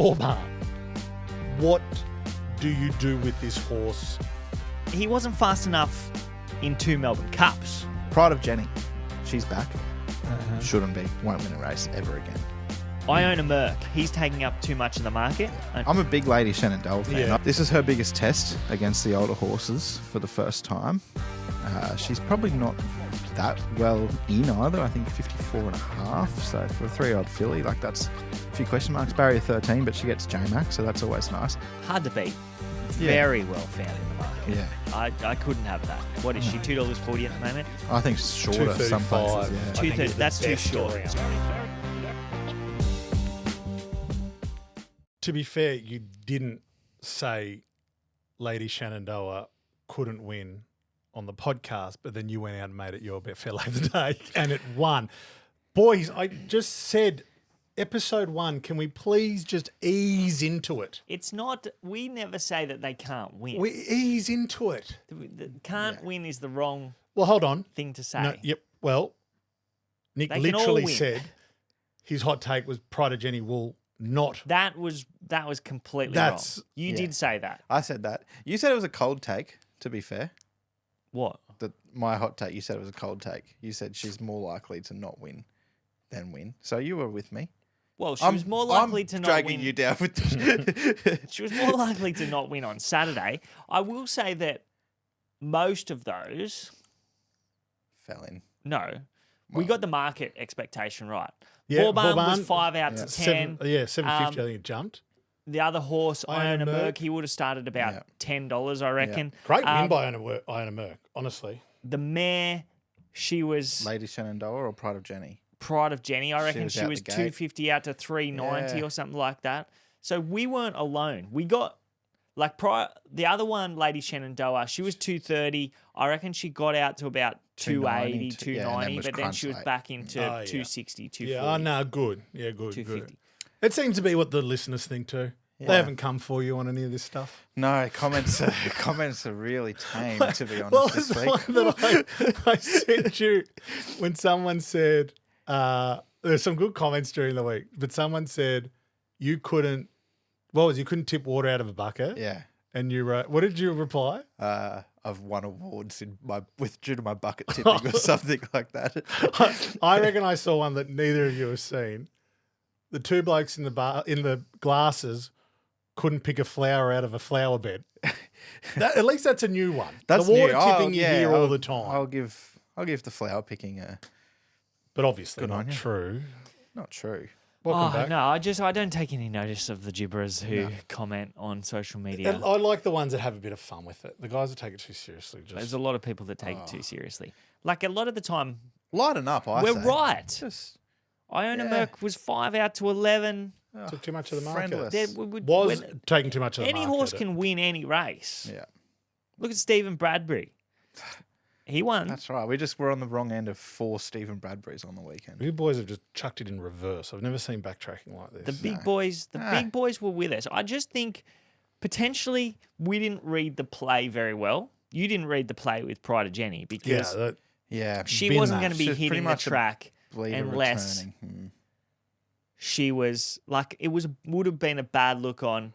Vauban, what do you do with this horse? He wasn't fast enough in 2 Melbourne Cups. Pride of Jenny. She's back. Shouldn't be. Won't win a race ever again. I own a Merc. He's taking up too much of the market. I'm a big Lady Shenandoah fan. Yeah. This is her biggest test against the older horses for the first time. She's probably not that well in either. I think 54 and a half. So for a 3-year-old filly, like that's a few question marks. Barrier 13, but she gets J-Max, so that's always nice. Hard to beat. Yeah. Very well found in the market. Yeah. I couldn't have that. What is she, $2.40 at the moment? I think it's shorter some places. Yeah. 230. That's too short. To be fair, you didn't say Lady Shenandoah couldn't win on the podcast, but then you went out and made it your Betfair Lay of the Day, and it won. Boys, I just said episode 1, can we please just ease into it? It's not, we never say that they can't win. We ease into it. Can't win is the wrong Well, hold on. thing to say. No, yep. Well, Nick They can all literally win. said his hot take was Pride of Jenny will not. That was completely That's- wrong. You did say that. I said that. You said it was a cold take, to be fair. What? My hot take, you said it was a cold take. You said she's more likely to not win than win. So you were with me. Well, she was more likely to not dragging win. you down with this. She was more likely to not win on Saturday. I will say that most of those, Fell in. no, we got the market expectation right. Yeah, Vauban was Vauban, 5 out to 10. 750, I think it jumped. The other horse, I Iona Own a Merc. Merc, he would have started about Yeah. $10, I reckon. Great win by Iona Merc, honestly. The mare, she was Lady Shenandoah or Pride of Jenny? Pride of Jenny. I reckon was she out was the gate. 250 out to 390 Yeah. or something like that. So we weren't alone. We got like the other one, Lady Shenandoah, she was 230. I reckon she got out to about 280, 290, yeah, and then was but then she was crunch back into Oh, yeah. 260, Yeah, 240. no, good. Yeah, good, 250. good. It seems to be what the listeners think too. They haven't come for you on any of this stuff. No, comments are really tame, to be honest, Well, this it's week. one that I sent you when someone said, there's some good comments during the week, but someone said you couldn't tip water out of a bucket. Yeah. And you wrote, what did you reply? I've won awards due to my bucket tipping or something like that. I reckon I saw one that neither of you have seen. The two blokes in the glasses couldn't pick a flower out of a flower bed. At least that's a new one. That's the water new. tipping you hear all the time. I'll give the flower picking a But obviously Good on not you. true. not true. Welcome back. No, I don't take any notice of the gibberers who comment on social media. And I like the ones that have a bit of fun with it. The guys that take it too seriously. There's a lot of people that take it too seriously. Like a lot of the time, Lighten up, we're say. right. Just Iona yeah. Merc was 5 out to 11. took too much of the market. friendless. Was taking too much of the Any market. horse can win any race. yeah. Look at Stephen Bradbury. He won. That's right. We just were on the wrong end of 4 Stephen Bradburys on the weekend. You boys have just chucked it in reverse. I've never seen backtracking like this. The big boys, big boys were with us. I just think potentially we didn't read the play very well. You didn't read the play with Pride of Jenny because Yeah. she bin wasn't that. going to be She's pretty hitting the much a track Bleeder unless returning. she was like would have been a bad look on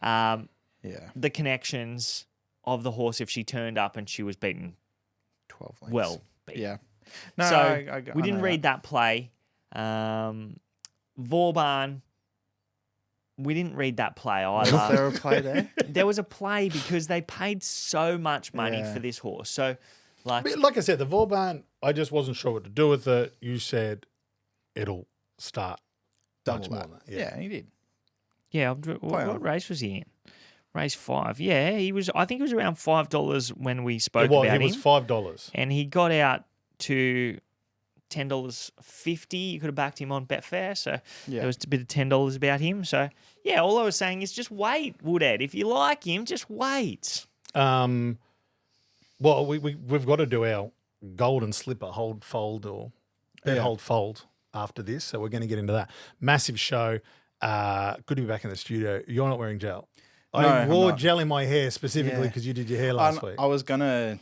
Yeah. the connections of the horse if she turned up and she was beaten 12 lengths. well beaten. Yeah. No, So I we didn't know read that play. Vauban, we didn't read that play Was there either. a play there? There was a play because they paid so much money Yeah. for this horse. So, like, But like I said, the Vauban, I just wasn't sure what to do with it. You said it'll start much Double more that. than that. Yeah, he did. yeah, Play what on. race was he in? Race 5. Yeah, he was. I think it was around $5 when we spoke about It him. was $5. And he got out to $10.50. You could have backed him on Betfair, so Yeah. there was a bit of $10 about him. So yeah, all I was saying is just wait, Woodhead. If you like him, just wait. Well, we've got to do our golden slipper hold fold or bet hold fold after this, so we're going to get into that massive show. Good to be back in the studio. You're not wearing gel. I I'm wore not. gel in my hair specifically because you did your hair last week. I was gonna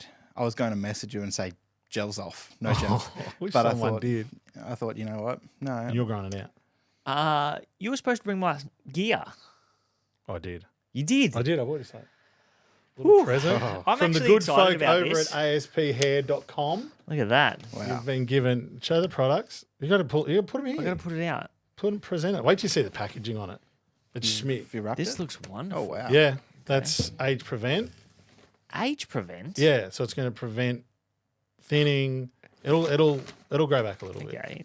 message you and say gel's off, no gel. Wish but someone did. I thought, you know what? No, You're growing it out. You were supposed to bring my gear. I did. You did. I did. I've already said. Little present I'm from the actually good excited folk about over this. at asphair.com. Look at that. Wow. You've been given. Show the products. You got to put them here. I got to put it out. Present it. Wait till you see the packaging on it. It's Schmidt. Have you wrapped This it? looks wonderful. Oh, wow. Yeah, that's age prevent. Age prevent. Yeah, so it's going to prevent thinning. It'll grow back a little bit. Okay.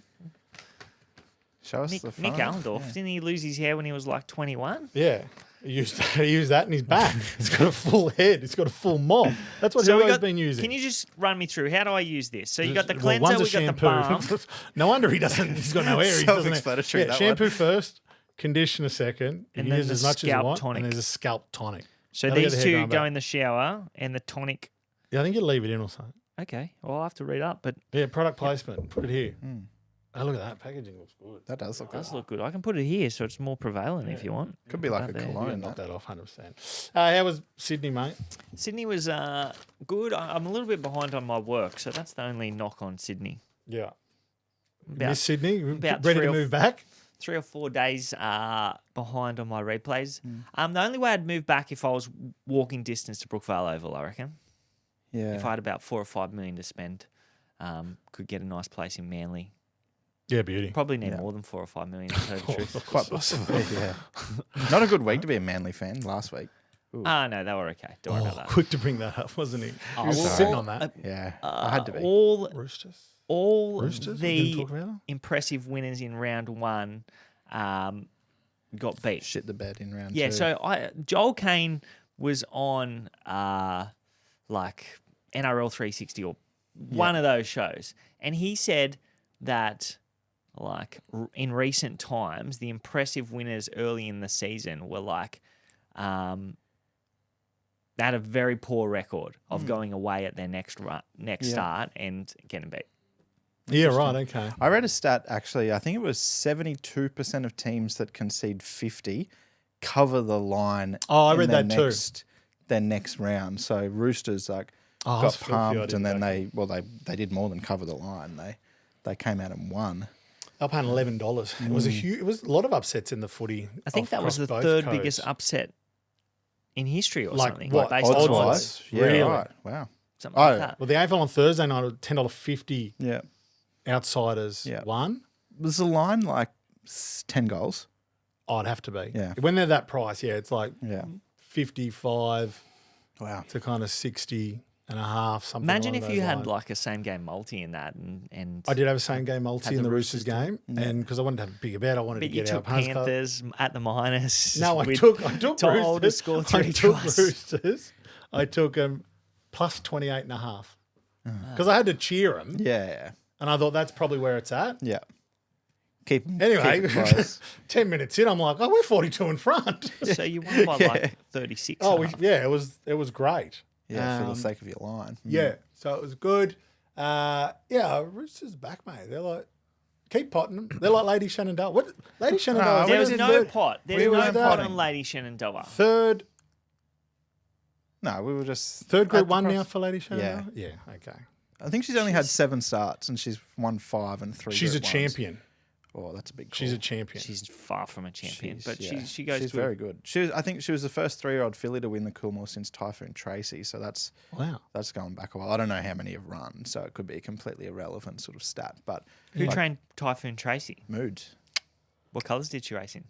Show us the Nick front. Allendorf, Yeah. didn't he lose his hair when he was like 21? Yeah. He used that in his back. He's got a full head. He's got a full mop. That's what Hugo's been using. Can you just run me through? How do I use this? So you got the Well, cleanser, one's a we got the shampoo. balm. No wonder he's got no hair. He doesn't have- Self-explanatory, that shampoo one. first, conditioner second. You And can then use the as much as you scalp want. tonic. And there's a scalp tonic. So That'll get the these hair two going go back. in the shower and the tonic. Yeah, I think you leave it in or something. Okay. Well, I'll have to read up, but Yeah, product placement. Put it here. Oh, look at that. Packaging looks good. That does look it does good. look good. I can put it here so it's more prevalent if you want. Could be Put like that a there. Yeah, cologne. knock that. that off 100%. How was Sydney, mate? Sydney was good. I'm a little bit behind on my work, so that's the only knock on Sydney. Yeah. About Miss Sydney? about Ready 3 to or move back? 3 or 4 days behind on my replays. The only way I'd move back if I was walking distance to Brookvale Oval, I reckon. Yeah. If I had about 4 or 5 million to spend, could get a nice place in Manly. Yeah, beauty. Probably need Yeah. more than 4 or 5 million to tell you the truth. Quite possibly, yeah. Not a good week to be a Manly fan last week. No, they were okay. Don't worry about that. Quick to bring that up, wasn't he? Oh, He was well, sitting on that. Yeah, I had to be. Roosters? All Roosters? We didn't the talk about them? impressive winners in round 1 got beat. Shit the bed in round Yeah, two. so Joel Kane was on like NRL 360 or one of those shows, and he said that like in recent times the impressive winners early in the season were like they had a very poor record of going away at their next start and getting beat. Yeah, right, okay. I read a stat actually. I think it was 72% of teams that concede 50 cover the line. Oh, I in read their that too. Their next round. So Roosters got that's filthy. I pumped, didn't and then know. they did more than cover the line. They came out and won. They were paying $11. It was it was a lot of upsets in the footy. I think that was the across both third codes. biggest upset in history or Like something. what, based odds on wise? Yeah, Really? right. Wow. something like Oh. that. Well, the AFL on Thursday night was $10.50 Yeah. outsiders Yeah. won. Was the line like 10 goals? Oh, it'd have to be. Yeah. When they're that price, yeah, it's like Yeah. 55 Wow. to kind of 60 and a half, something Imagine along if you those had lines. like a same game multi in that, and I did have a same game multi Had in the the Roosters Roosters game, and because I wanted to have a bigger bet, I wanted but to you get our took punters club. Panthers at the minus. No, I with took Toll to Roosters. score I 3 took tries. Roosters. I took them plus 28 and a half because I had to cheer them, Yeah. and I thought that's probably where it's at. Yeah. Keep Anyway, keep it close. 10 minutes in, I'm like, oh, we're 42 in front. So you won by like 36. Oh, and a half. yeah, it was great. Yeah, for the sake of your line. Yeah, so it was good. Roosters back, mate. They're like, keep potting them. They're like Lady Shenandoah. What? Lady Shenandoah. There was was no third, pot. There's we no were pot that. on Lady Shenandoah. third No, we were just Group at the 1 now cross- for Lady Shenandoah? Yeah, okay. I think she's only had 7 starts and she's won 5 and 3. She's a Group ones. champion. Oh, that's a big call. She's a champion. She's far from a champion, but yeah. she goes She's to very good. I think she was the first 3-year-old filly to win the Coolmore since Typhoon Tracy. So that's Wow. going back a while. I don't know how many have run, so it could be a completely irrelevant sort of stat. But Who like, trained Typhoon Tracy? moods? What colours did she race in?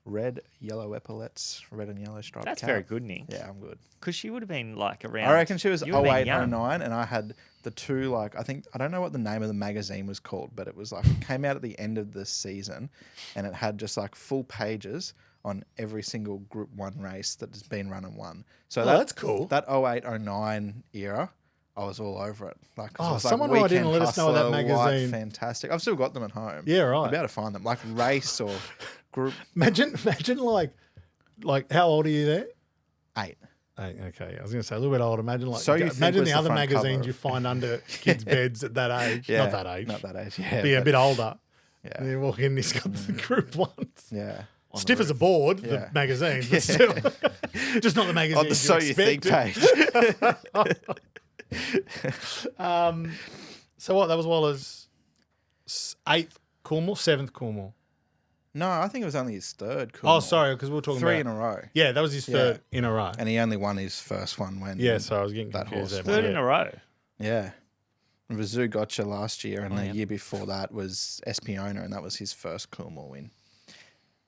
Red, yellow epaulets, red and yellow striped. That's cap. very good, Nick. Yeah, I'm good. Because she would have been like around. I reckon she was you would have been 08, young. 09, and I had the two, I don't know what the name of the magazine was called, but it was like, it came out at the end of the season, and it had just like full pages on every single Group 1 race that has been run and won. So that's cool. That 08, 09 era, I was all over it. Like, 'cause it was someone write in and Weekend let us know that Hustler, magazine. White, fantastic. I've still got them at home. Yeah, right. I'll be able to find them. Like race or group Imagine like how old are you there? 8. Okay, I was going to say a little bit old. Imagine So you think imagine was the the other front magazines cover. you find under kids' beds at that age. Yeah, Not that age. Not that age, yeah. Be a but- bit older. Yeah. And you walk in, he's got the Group 1s. Yeah. Stiff as a board, Yeah. the magazines, but still. Just not the magazines On the So You Think expected. page. So what? That was Waller's 8th Coolmore, 7th Coolmore. No, I think it was only his third. Oh, sorry, because we were talking three about... in a row. Yeah, that was his third in a row. And he only won his first one when... Yeah, so I was getting that confused horse there. Third in a row. Yeah. It was Zoo Gotcha last year, and the yeah. year before that was Espiona, and that was his first Coolmore win.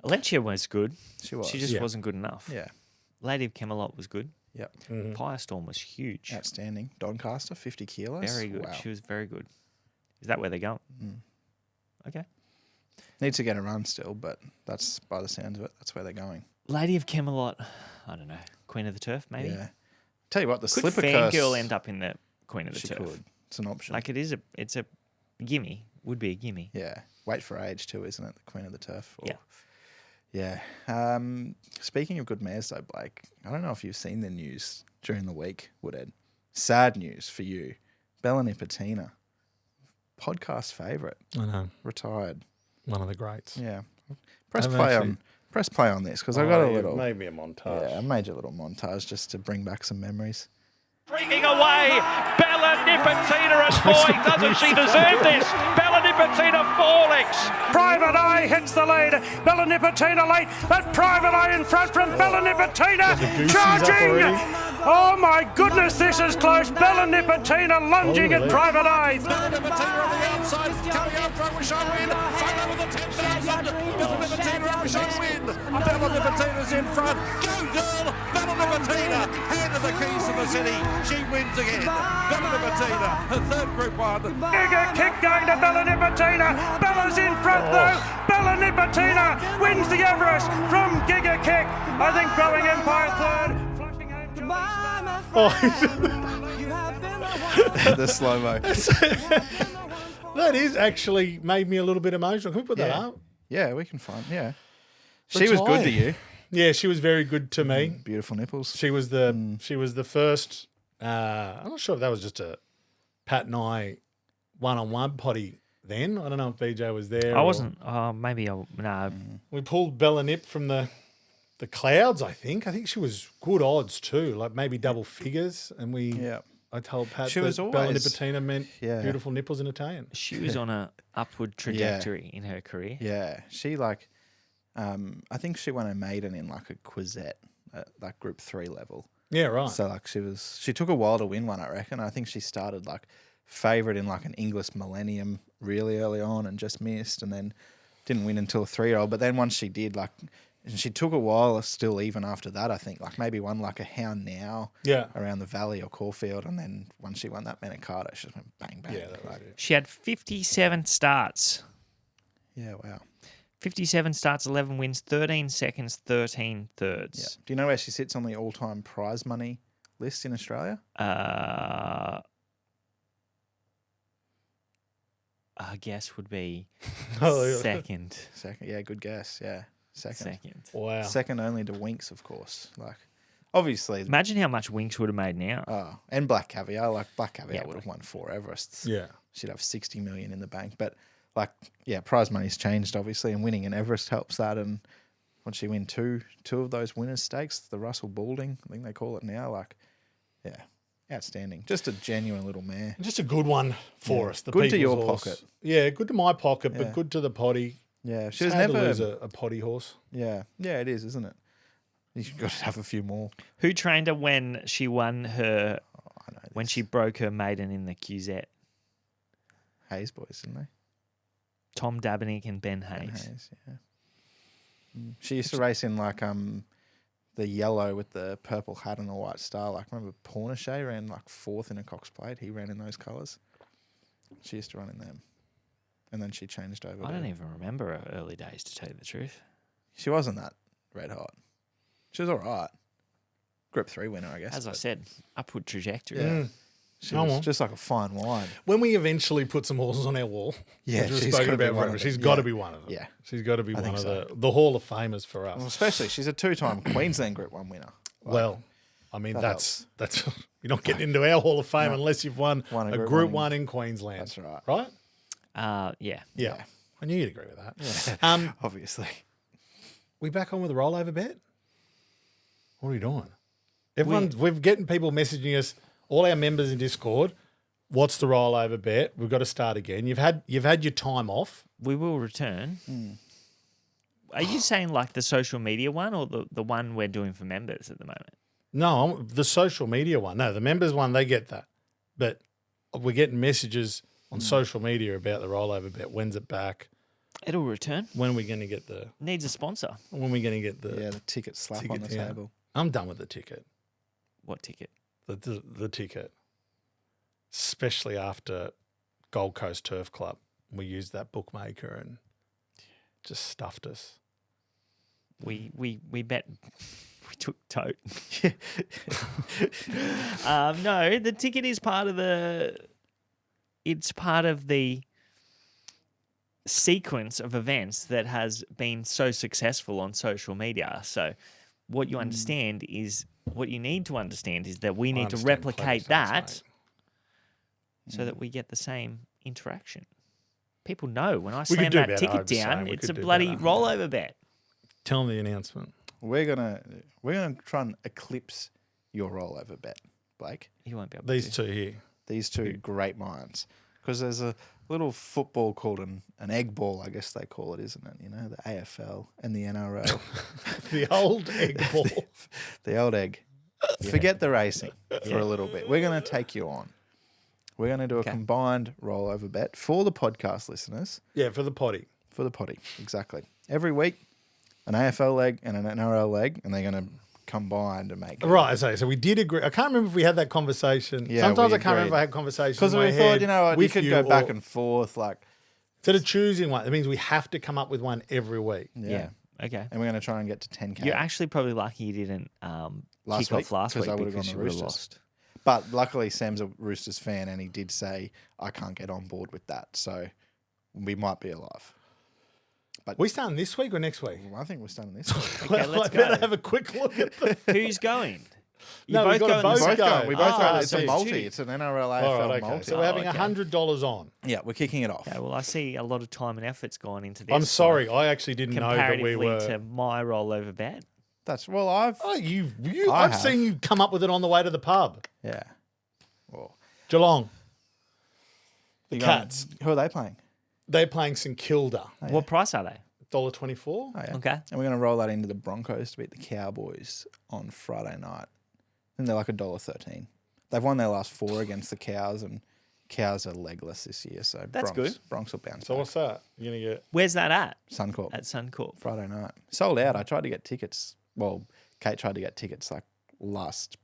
Alencia was good. She was. She just wasn't good enough. Yeah. Lady of Camelot was good. Yep. Firestorm was huge. Outstanding. Doncaster, 50 kilos. Very good. Wow. She was very good. Is that where they're going? Okay. Needs to get a run still, but that's, by the sounds of it, that's where they're going. Lady of Camelot, I don't know. Queen of the Turf, maybe? Yeah. Tell you what, the Could slipper curse... Fangirl end up in the Queen of the She Turf? could. It's an option. Like it's a gimme. Would be a gimme. Yeah. Wait for age too, isn't it? The Queen of the Turf. Or... Yeah. Yeah. Speaking of good mares though, Blake, I don't know if you've seen the news during the week, Woodhead. Sad news for you. Bella Nipotina, podcast favourite, I know. retired. One of the greats. Yeah. Press I've play actually- on this because I got a you've little... made me a montage. Yeah, I made you a little montage just to bring back some memories. Bringing away Bella Nipotina and boy, doesn't she deserve this? Bella Nipotina falling. Private Eye hits the lead. Bella Nipotina late, but Private Eye in front from Bella Nipotina charging. Oh my goodness, this is close. Bella Nipotina lunging at Private Eye. Bella Nipotina on the outside, coming out for a wish on win. Final with the 10,000. Bella Nipotina a wish on win. Bella Nipotina's in front. Go girl, Bella Nipotina. Hand of the keys to the city. She wins again. Bella Nipotina, her third Group 1. Giga kick going to Bella Nipotina. Bella's in front though. Bella Nipotina wins the Everest from Giga Kick. I think Growing Empire third. Flashing home The slow-mo. That is actually made me a little bit emotional. Can we put that up? Yeah, we can find... Yeah. She was good to you. Yeah, she was very good to me. Beautiful nipples. She was the first. I'm not sure if that was just a Pat and I one-on-one potty then. I don't know if BJ was there. I or- wasn't. Maybe I. No. We pulled Bella Nip from the clouds. I think she was good odds too, like maybe double figures. And we. Yeah. I told Pat She that was Bella always- Nipotina meant beautiful nipples in Italian. She was on a upward trajectory in her career. Yeah. She like... I think she won a maiden in like a Quizette at like Group 3 level. Yeah, right. So like she took a while to win one, I reckon. I think she started like favourite in like an English Millennium really early on and just missed, and then didn't win until a 3-year-old. But then once she did, like, and she took a while still even after that, I think, like maybe won like a Hound Now around the Valley or Caulfield, and then once she won that Menacata, she just went bang bang. Yeah, that was it. She had 57 starts. Yeah, wow. 57 starts, 11 wins, 13 seconds, 13 Yeah. thirds. Do you know where she sits on the all-time prize money list in Australia? I guess would be Oh, yeah. second. Second. Yeah, good guess. Yeah, second. Wow. Second only to Winks, of course. Like, obviously. Imagine how much Winks would have made now. Oh, and Black Caviar. Like, Black Caviar Yeah, would have won 4 Everests. Yeah. She'd have 60 million in the bank. But, like, yeah, prize money's changed, obviously, and winning an Everest helps that. And once she win two of those winners' stakes, the Russell Balding, I think they call it now, like, yeah, outstanding. Just a genuine little mare. Just a good one for us. The Good to people's your horse. pocket. Yeah, good to my pocket, Yeah. but good to the potty. Yeah, she It's was hard never. to lose a potty horse. Yeah, it is, isn't it? You've got to have a few more. Who trained her when she won her, I know when this. she broke her maiden in the Qzette? Hayes boys, didn't they? Tom Dabinick and Ben Ben Hayes. Hayes, yeah. She used to race in like the yellow with the purple hat and the white star. Like, remember Pornichet ran like 4th in a Cox Plate. He ran in those colours. She used to run in them, and then she changed over. I don't even remember her early days, to tell you the truth. She wasn't that red hot. She was all right. Group 3 winner, I guess. As I but said, upward trajectory. yeah, she Oh, was well. just like a fine wine. When we eventually put some horses on our wall, Yeah, which we've she's spoken gotta be about one forever, of she's them. got to Yeah. be one of them. Yeah. She's got to be I one think of so. the Hall of Famers for us. Well, especially she's a 2-time Queensland Group 1 winner. Like, Well, I mean, that that's you're not getting into our Hall of Fame unless you've won Won a a Group Group 1 in Queensland. That's right. Right? Yeah. Yeah. I knew you'd agree with that. Yeah. Obviously. We back on with the rollover bet? What are we doing? We're getting people messaging us, all our members in Discord. What's the rollover bet? We've got to start again. You've had your time off. We will return. Are you saying like the social media one or the one we're doing for members at the moment? No, the social media one. No, the members one, they get that. But we're getting messages on social media about the rollover bet. When's it back? It'll return. When are we going to get the... Needs a sponsor. When are we going to get the... Yeah, the ticket slap ticket, on the table. I'm done with the ticket. What ticket? The ticket. Especially after Gold Coast Turf Club. We used that bookmaker and just stuffed us. We bet... We took tote. No, the ticket is part of the... It's part of the sequence of events that has been so successful on social media. So what you understand is... What you need to understand is that we need to replicate that so that we get the same interaction. People know when I slam that ticket down, it's a bloody rollover bet. Tell them the announcement. We're gonna try and eclipse your rollover bet, Blake. You won't be able These to. two here. These two great minds. Because there's a little football called an egg ball, I guess they call it, isn't it? You know, the AFL and the NRL. The old egg ball. The old egg. Forget the racing for a little bit. We're going to take you on. We're going to do a combined rollover bet for the podcast listeners. Yeah, for the potty. For the potty, exactly. Every week, an AFL leg and an NRL leg, and they're going to combine to make it. Right, so we did agree. I can't remember if we had that conversation. Yeah, Sometimes we I can't remember if agreed. I had conversations Because in my we head thought, you know what, we with could you go back or- and forth, like, Instead of choosing one, it means we have to come up with one every week. Yeah. Okay. And we're going to try and get to 10K. You're actually probably lucky you didn't Last kick week, off last 'cause week I would've because gone you the would have Roosters. lost. But luckily, Sam's a Roosters fan, and he did say, I can't get on board with that. So we might be alive. But We starting this week or next week? I think we're starting this week. Okay, let's I better go. have a quick look at the... Who's going? You No, we've both gotta go in the both same- go. We both go. Ah, It's so a it's multi. you. It's an NRL AFL All right, okay. multi. So we're having okay. $100 on. Yeah, we're kicking it off. Okay, well, I see a lot of time and effort's gone into this. I'm sorry, I actually didn't know that we Comparatively were... to my rollover bet. That's well, I've Oh, I I've have. seen you come up with it on the way to the pub. yeah. Well, Geelong. The you going- Cats. Who are they playing? They're playing St Kilda. What price are they? $1.24. Oh, yeah. Okay. And we're going to roll that into the Broncos to beat the Cowboys on Friday night. And they're like $1.13. They've won their last 4 against the Cows, and Cows are legless this year. So That's good. Bronx will bounce So back. what's that? You're going to get... Where's that at? Suncorp. At Suncorp. Friday night. Sold out. I tried to get tickets. Well, Kate tried to get tickets like last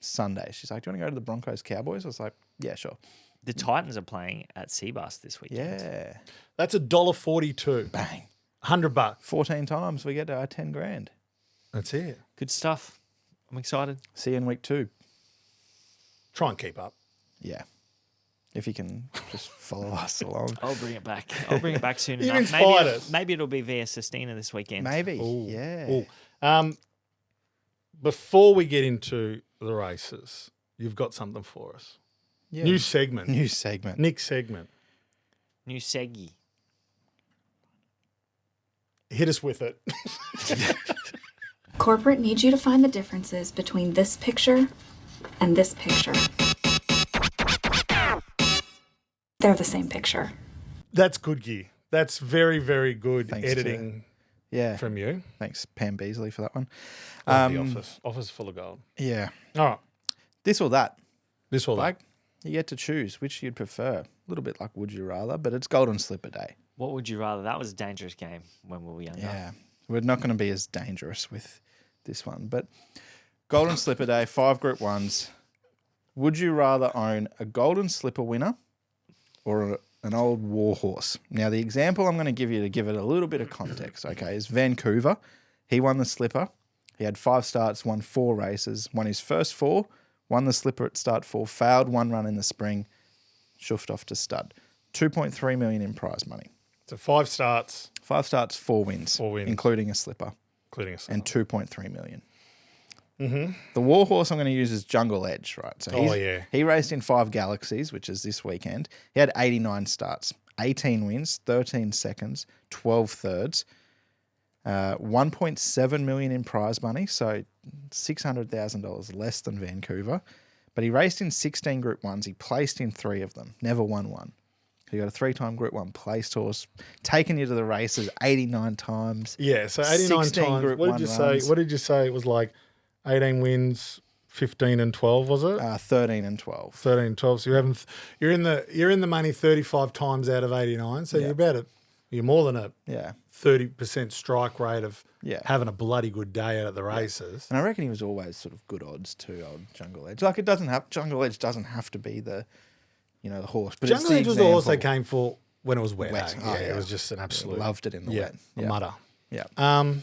Sunday. She's like, do you want to go to the Broncos Cowboys? I was like, yeah, sure. The Titans are playing at Seabus this weekend. Yeah. That's $1.42. Bang. $100. 14 times we get our 10 grand. That's it. Good stuff. I'm excited. See you in week 2. Try and keep up. Yeah. If you can just follow us along. I'll bring it back. I'll bring it back soon You've enough. inspired us. Maybe it'll be via Sistina this weekend. Maybe. Ooh. Yeah. Ooh. Before we get into the races, you've got something for us. Yeah. New segment. New segment. Nick's segment. New Seggy. Hit us with it. Corporate needs you to find the differences between this picture and this picture. They're the same picture. That's good gear. That's very, very good Thanks editing Yeah. from you. Thanks, Pam Beasley, for that one. Love the office. Office full of gold. Yeah. All right. This or that. This or that. Like, you get to choose which you'd prefer. A little bit like Would You Rather, but it's Golden Slipper Day. What would you rather? That was a dangerous game when we were younger. Yeah. We're not going to be as dangerous with this one, but Golden Slipper Day, 5 Group 1s. Would you rather own a Golden Slipper winner or an old war horse? Now, the example I'm going to give you to give it a little bit of context, okay, is Vancouver. He won the Slipper. He had 5 starts, won 4 races, won his first 4, won the Slipper at start 4, failed 1 run in the spring, shoofed off to stud. 2.3 million in prize money. So 5 starts, 5 starts, 4 wins, 4 wins. including a Slipper, including us. and 2.3 million. The war horse I'm going to use is Jungle Edge, right? So he raced in 5 Galaxies, which is this weekend. He had 89 starts, 18 wins, 13 seconds, 12 thirds, 1.7 million in prize money, so $600,000 less than Vancouver. But he raced in 16 Group 1s. He placed in 3 of them, never won one. So you got a 3-time Group 1 placed horse, taking you to the races 89 times. Yeah, so 89 16 times. Group What 1 did you say? runs. What did you say? It was like 18 wins, 15 and 12, was it? 13 and 12. 13 and 12. So you're in the money 35 times out of 89. So you're more than a Yeah. 30% strike rate of Yeah. having a bloody good day out at the races. And I reckon he was always sort of good odds too, old Jungle Edge. Like Jungle Edge doesn't have to be the horse. But Jungle it's Edge the was the horse they example. came for when it was wet. Wet. eh? Oh, yeah, yeah. it was just an absolute. Loved it in the wet. a Yeah. mutter. Yeah.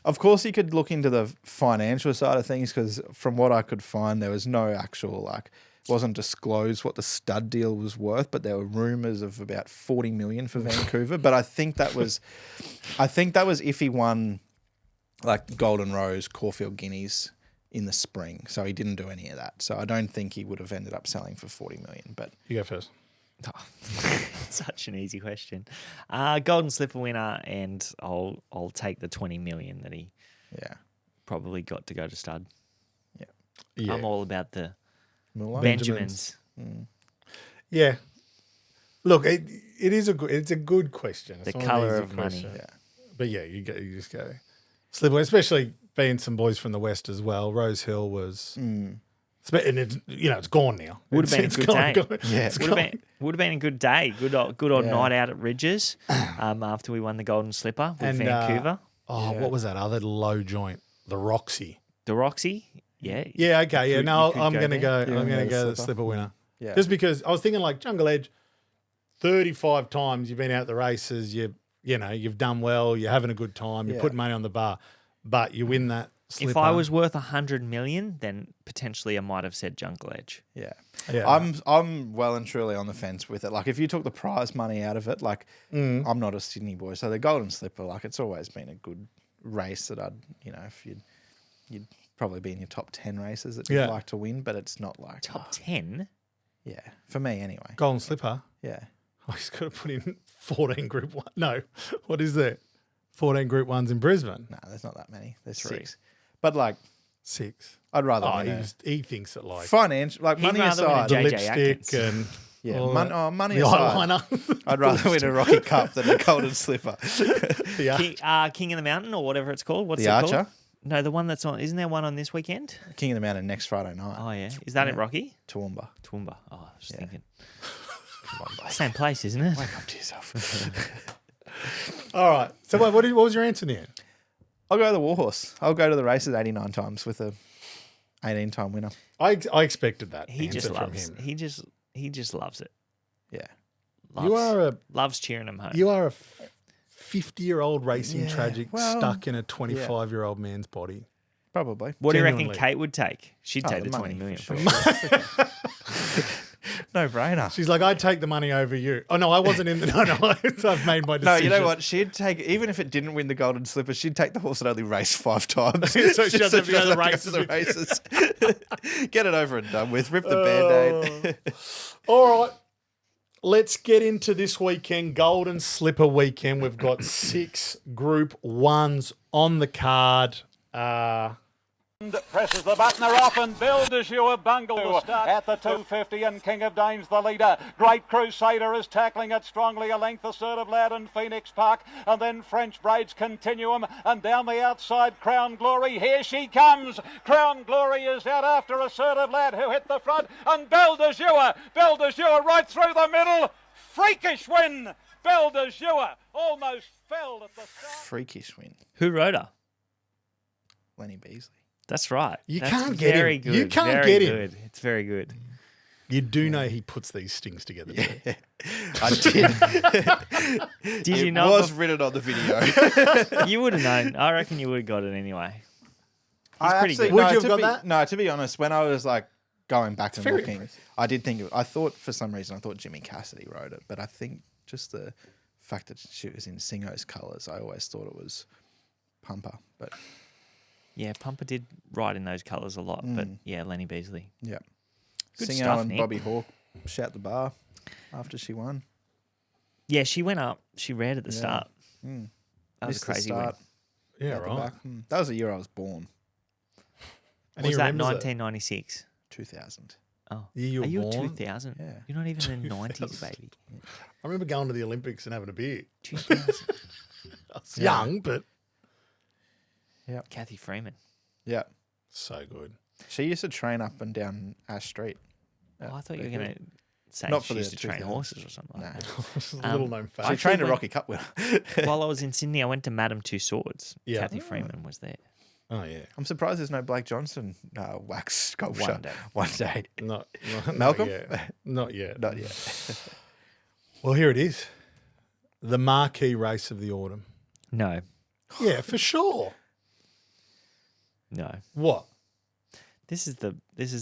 Of course, you could look into the financial side of things because from what I could find, there was no actual wasn't disclosed what the stud deal was worth, but there were rumours of about 40 million for Vancouver. But I think that was if he won like Golden Rose, Caulfield Guineas in the spring. So he didn't do any of that. So I don't think he would have ended up selling for 40 million. But You go first. Such an easy question. Golden Slipper winner, and I'll take the 20 million that he yeah, probably got to go to stud. Yeah. I'm all about the Muller. Benjamins. Yeah. Look, it's a good question. It's The not an colour easy of money. question. But yeah, you just go Slipper, especially being some boys from the West as well. Rosehill was, and it's gone now. Would have been a It's good gone, day. gone. Yeah. It's Would have been a good day. Good old Yeah. night out at Ridges after we won the Golden Slipper with Vancouver. What was that other low joint? The Roxy. The Roxy. Yeah. Yeah, okay, yeah. could- No, you could I'm go gonna there. go. Yeah, I'm gonna the go the Slipper. Slipper winner. Yeah. Just because I was thinking like Jungle Edge, 35 times you've been out the races, you've done well, you're having a good time, you're Yeah. putting money on the bar, but you win that Slipper. If I was worth 100 million, then potentially I might have said Jungle Edge. Yeah. Yeah. I'm well and truly on the fence with it. Like if you took the prize money out of it, I'm not a Sydney boy, so the Golden Slipper, it's always been a good race that if you'd probably be in your top 10 races that you'd Yeah. like to win, but it's not like Top 10? yeah, for me anyway. Golden Slipper. Yeah. Oh, he's got to put in 14 Group 1. No, what is that? 14 Group 1s in Brisbane. No, there's not that many. There's 3. 6. But 6. I'd rather Oh, win he thinks it like financial, He'd money rather win a aside. the JJ lipstick Atkins. and Yeah, all money the aside. eyeliner. I'd rather win a Rocky Cup than a Golden Slipper. Yeah. King of the Mountain or whatever it's called. What's The it Archer? called? No, the one that's on. Isn't there one on this weekend? King of the Mountain next Friday night. Oh, yeah. Is that at Rocky? Toowoomba. Toowoomba. Oh, I was just thinking. Come on, Blake. Same place, isn't it? Wake up to yourself. All right. So what was your answer in the end? I'll go to the Warhorse. I'll go to the races 89 times with a 18-time winner. I expected that He answer just from loves. him. He just loves it. Yeah. Loves cheering him home. You are a 50-year-old racing Yeah, tragic well, stuck in a 25-year-old man's body. Probably. What do you reckon Genuinely. Kate would take? She'd take the 20 money, million. for For sure. No brainer. She's like, I'd take the money over you. Oh, no, I wasn't in the... No, I've made my No, decision. you know what? She'd take, even if it didn't win the Golden Slipper, she'd take the horse that only raced 5 times. So she doesn't have to go to the doesn't races have to go to the races. Get it over and done with. Rip the Band-Aid. All right. Let's get into this weekend, Golden Slipper weekend. We've got 6 Group 1s on the card. Presses the button off and Bill Desure bungled the start at the 250 and King of Danes the leader. Great Crusader is tackling it strongly, a length Assertive Lad and Phoenix Park, and then French Braids Continuum, and down the outside Crown Glory. Here she comes. Crown Glory is out after Assertive Lad who hit the front, and Belle de Jour right through the middle. Freakish win. Belle de Jour almost fell at the start. Freakish win. Who rode her? Lenny Beasley. That's right. You That's can't get very him. Good. You can't very get him. Good. It's very good. You do know he puts these stings together. Yeah. I did. Did you It know? was written on the video. You would have known. I reckon you would have got it anyway. He's I pretty actually- good. Would you have to got be, that? No, to be honest, when I was going back and very looking, impressive. I did think I thought for some reason I thought Jimmy Cassidy rode it, but I think just the fact that she was in Singo's colours, I always thought it was Pumper. But Yeah, Pumper did ride in those colours a lot, but yeah, Lenny Beasley. yeah, Good Singo stuff, and Nick. Bobby Hawke shout the bar after she won. Yeah, she went up. She ran at the start. That was Missed a the crazy win. start, Yeah, out the right. back. That was the year I was born. And he Was that remembers it. 1996? 2000. Oh, The year are you you were a born? 2000? Yeah. You're not even in the 90s, 2000. baby. I remember going to the Olympics and having a beer. 2000. I was young, but Kathy Freeman. Yeah. so good. She used to train up and down Ash Street. Oh, I thought you were going to say Not she for the used to train 2000s. horses or something like No. that. This is a little known She fact. trained a went- Rocky Cup winner. While I was in Sydney, I went to Madame Two Swords. Yeah. Kathy Freeman was there. Oh yeah, I'm surprised there's no Blake Johnson wax sculpture. One day. not Malcolm? Not yet. Not yet. Not yet. Well, here it is, the marquee race of the autumn. No, Yeah, for sure. no. What? This is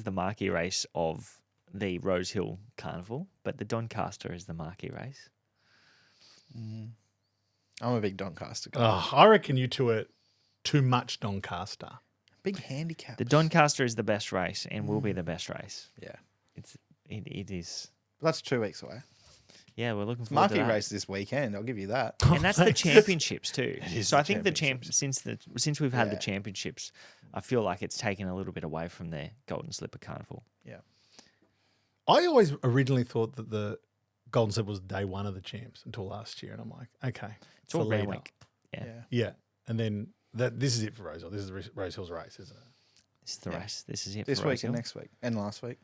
the marquee race of the Rosehill Carnival, but the Doncaster is the marquee race. I'm a big Doncaster guy. Oh, I reckon you two are too much Doncaster. Big handicap. The Doncaster is the best race and will be the best race. Yeah. It is. That's 2 weeks away. Yeah, we're looking forward to Marquee that. race this weekend. I'll give you that. And that's the championships too. is So the I think the since we've had the Yeah. championships, I feel like it's taken a little bit away from their Golden Slipper Carnival. Yeah. I always originally thought that the Golden Slipper was day one of the champs until last year, and I'm like, okay, It's all the round lead week. up. Yeah. Yeah. Yeah, and then this is it for Rosehill. This is the Rosehill's race, isn't it? This is the race. This is it This for week Rosehill. and next week. And last week.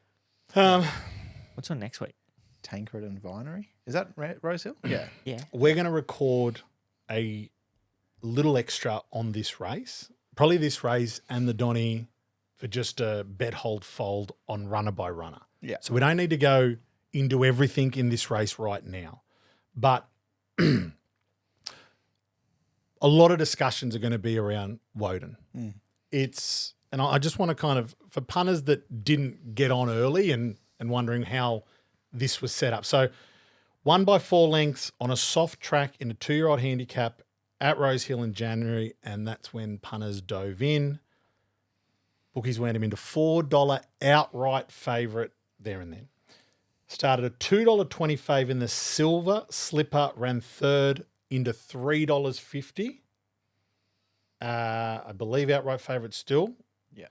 What's on next week? Tancred and Vinery. Is that Rosehill? Yeah. Yeah. We're going to record a little extra on this race, probably this race and the Donny for just a bet, hold, fold on runner by runner. Yeah. So we don't need to go into everything in this race right now. But a lot of discussions are going to be around Woden. And I just want to kind of, for punters that didn't get on early and wondering how this was set up. So 1 by 4 lengths on a soft track in a 2-year-old handicap at Rosehill in January, and that's when punters dove in. Bookies went him into $4 outright favourite there and then. Started at $2.20 fave in the silver slipper, ran third into $3.50. I believe outright favourite still. Yeah.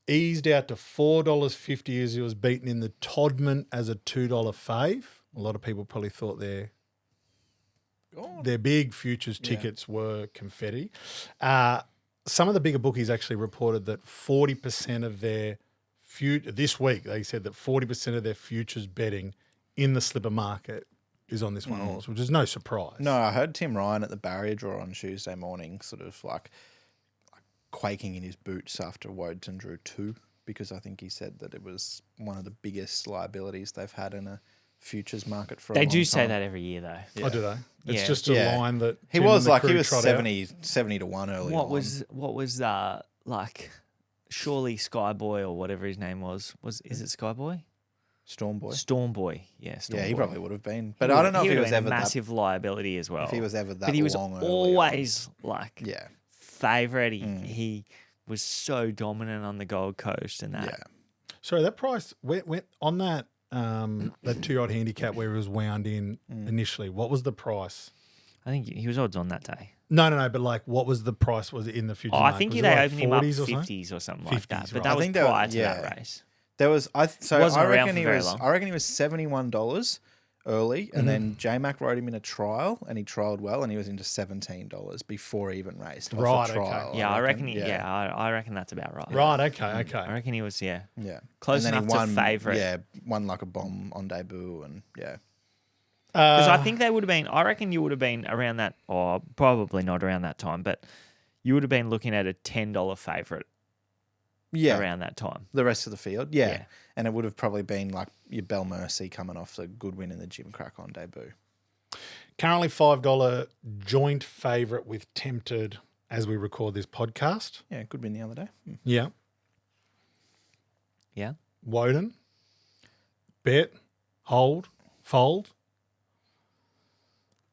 Eased out to $4.50 as he was beaten in the Todman as a $2 fave. A lot of people probably thought their big futures tickets were confetti. Some of the bigger bookies actually reported that 40% of their this week, they said that 40% of their futures betting in the slipper market is on this one horse, which is no surprise. No, I heard Tim Ryan at the barrier draw on Tuesday morning sort of like quaking in his boots after Woden drew 2, because I think he said that it was one of the biggest liabilities they've had in a futures market for a long time. They do say that every year though. Oh, do they? It's Yeah. just a Yeah. line that He Tim was and the like, he crew was trot out. 70 to 1 early What on. was like surely Skyboy or whatever his name was is it Skyboy? Stormboy. Stormboy. Yeah, Stormboy. Yeah, he probably would have been. But I don't know if he would've was been ever a massive liability as well. if he was ever that But he was long early on. always like Yeah. favourite. He was so dominant on the Gold Coast and that. Yeah. Sorry, that price went on that that 2-year-old handicap where he was wound in initially. What was the price? I think he was odds on that day. No, but like, what was the price? Was it in the future? Oh, I market? think Was they it like opened him up 40s or something? 50s or something like that. 50s, But right. that I was think they were- prior to yeah. that race. There was Wasn't I around reckon for he very was long. I reckon he was $71 early, and then J-Mac rode him in a trial, and he trialled well, and he was into $17 before he even raced. off the Right, okay. trial, Yeah, I reckon. I reckon that's about right. Right, okay. I reckon he was. Yeah. Yeah. Close and then enough he to won, favourite. Yeah, won like a bomb on debut, and yeah. Because I think they would have been. I reckon you would have been around that, or probably not around that time, but you would have been looking at a $10 favourite Yeah. around that time. The rest of the field, yeah. Yeah. And it would have probably been like your Bell Mercy coming off the good win in the Jim Crack on debut. Currently $5 joint favourite with Tempted as we record this podcast. Yeah, good win the other day. Yeah. Yeah. Woden. Bet. Hold. Fold.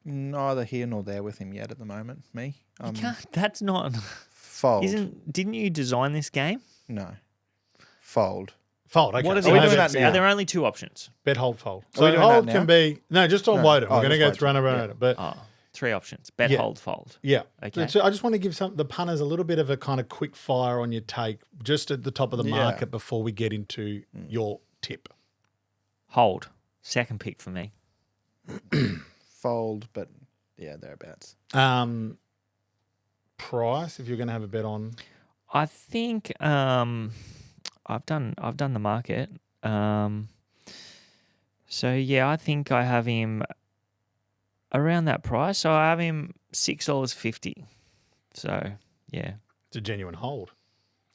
Neither here nor there with him yet at the moment. Me, You can't. That's not. fold. Didn't you design this game? No, fold. Fold. Okay. What are So the we maybe doing options? that now? Are there only 2 options? Bet, hold, fold. Are we So doing hold that can now? be no, just on No. Woden. Oh, We're going to just go Woden. through runner. But Oh. 3 options. Bet, Yeah. hold, fold. Yeah. Okay. So I just want to give the punters a little bit of a kind of quick fire on your take just at the top of the market before we get into your tip. Hold. Second pick for me. Fold, but yeah, thereabouts. Price, if you're going to have a bet on. I think I've done the market. So yeah, I think I have him around that price. So I have him $6.50. So yeah, It's a genuine hold.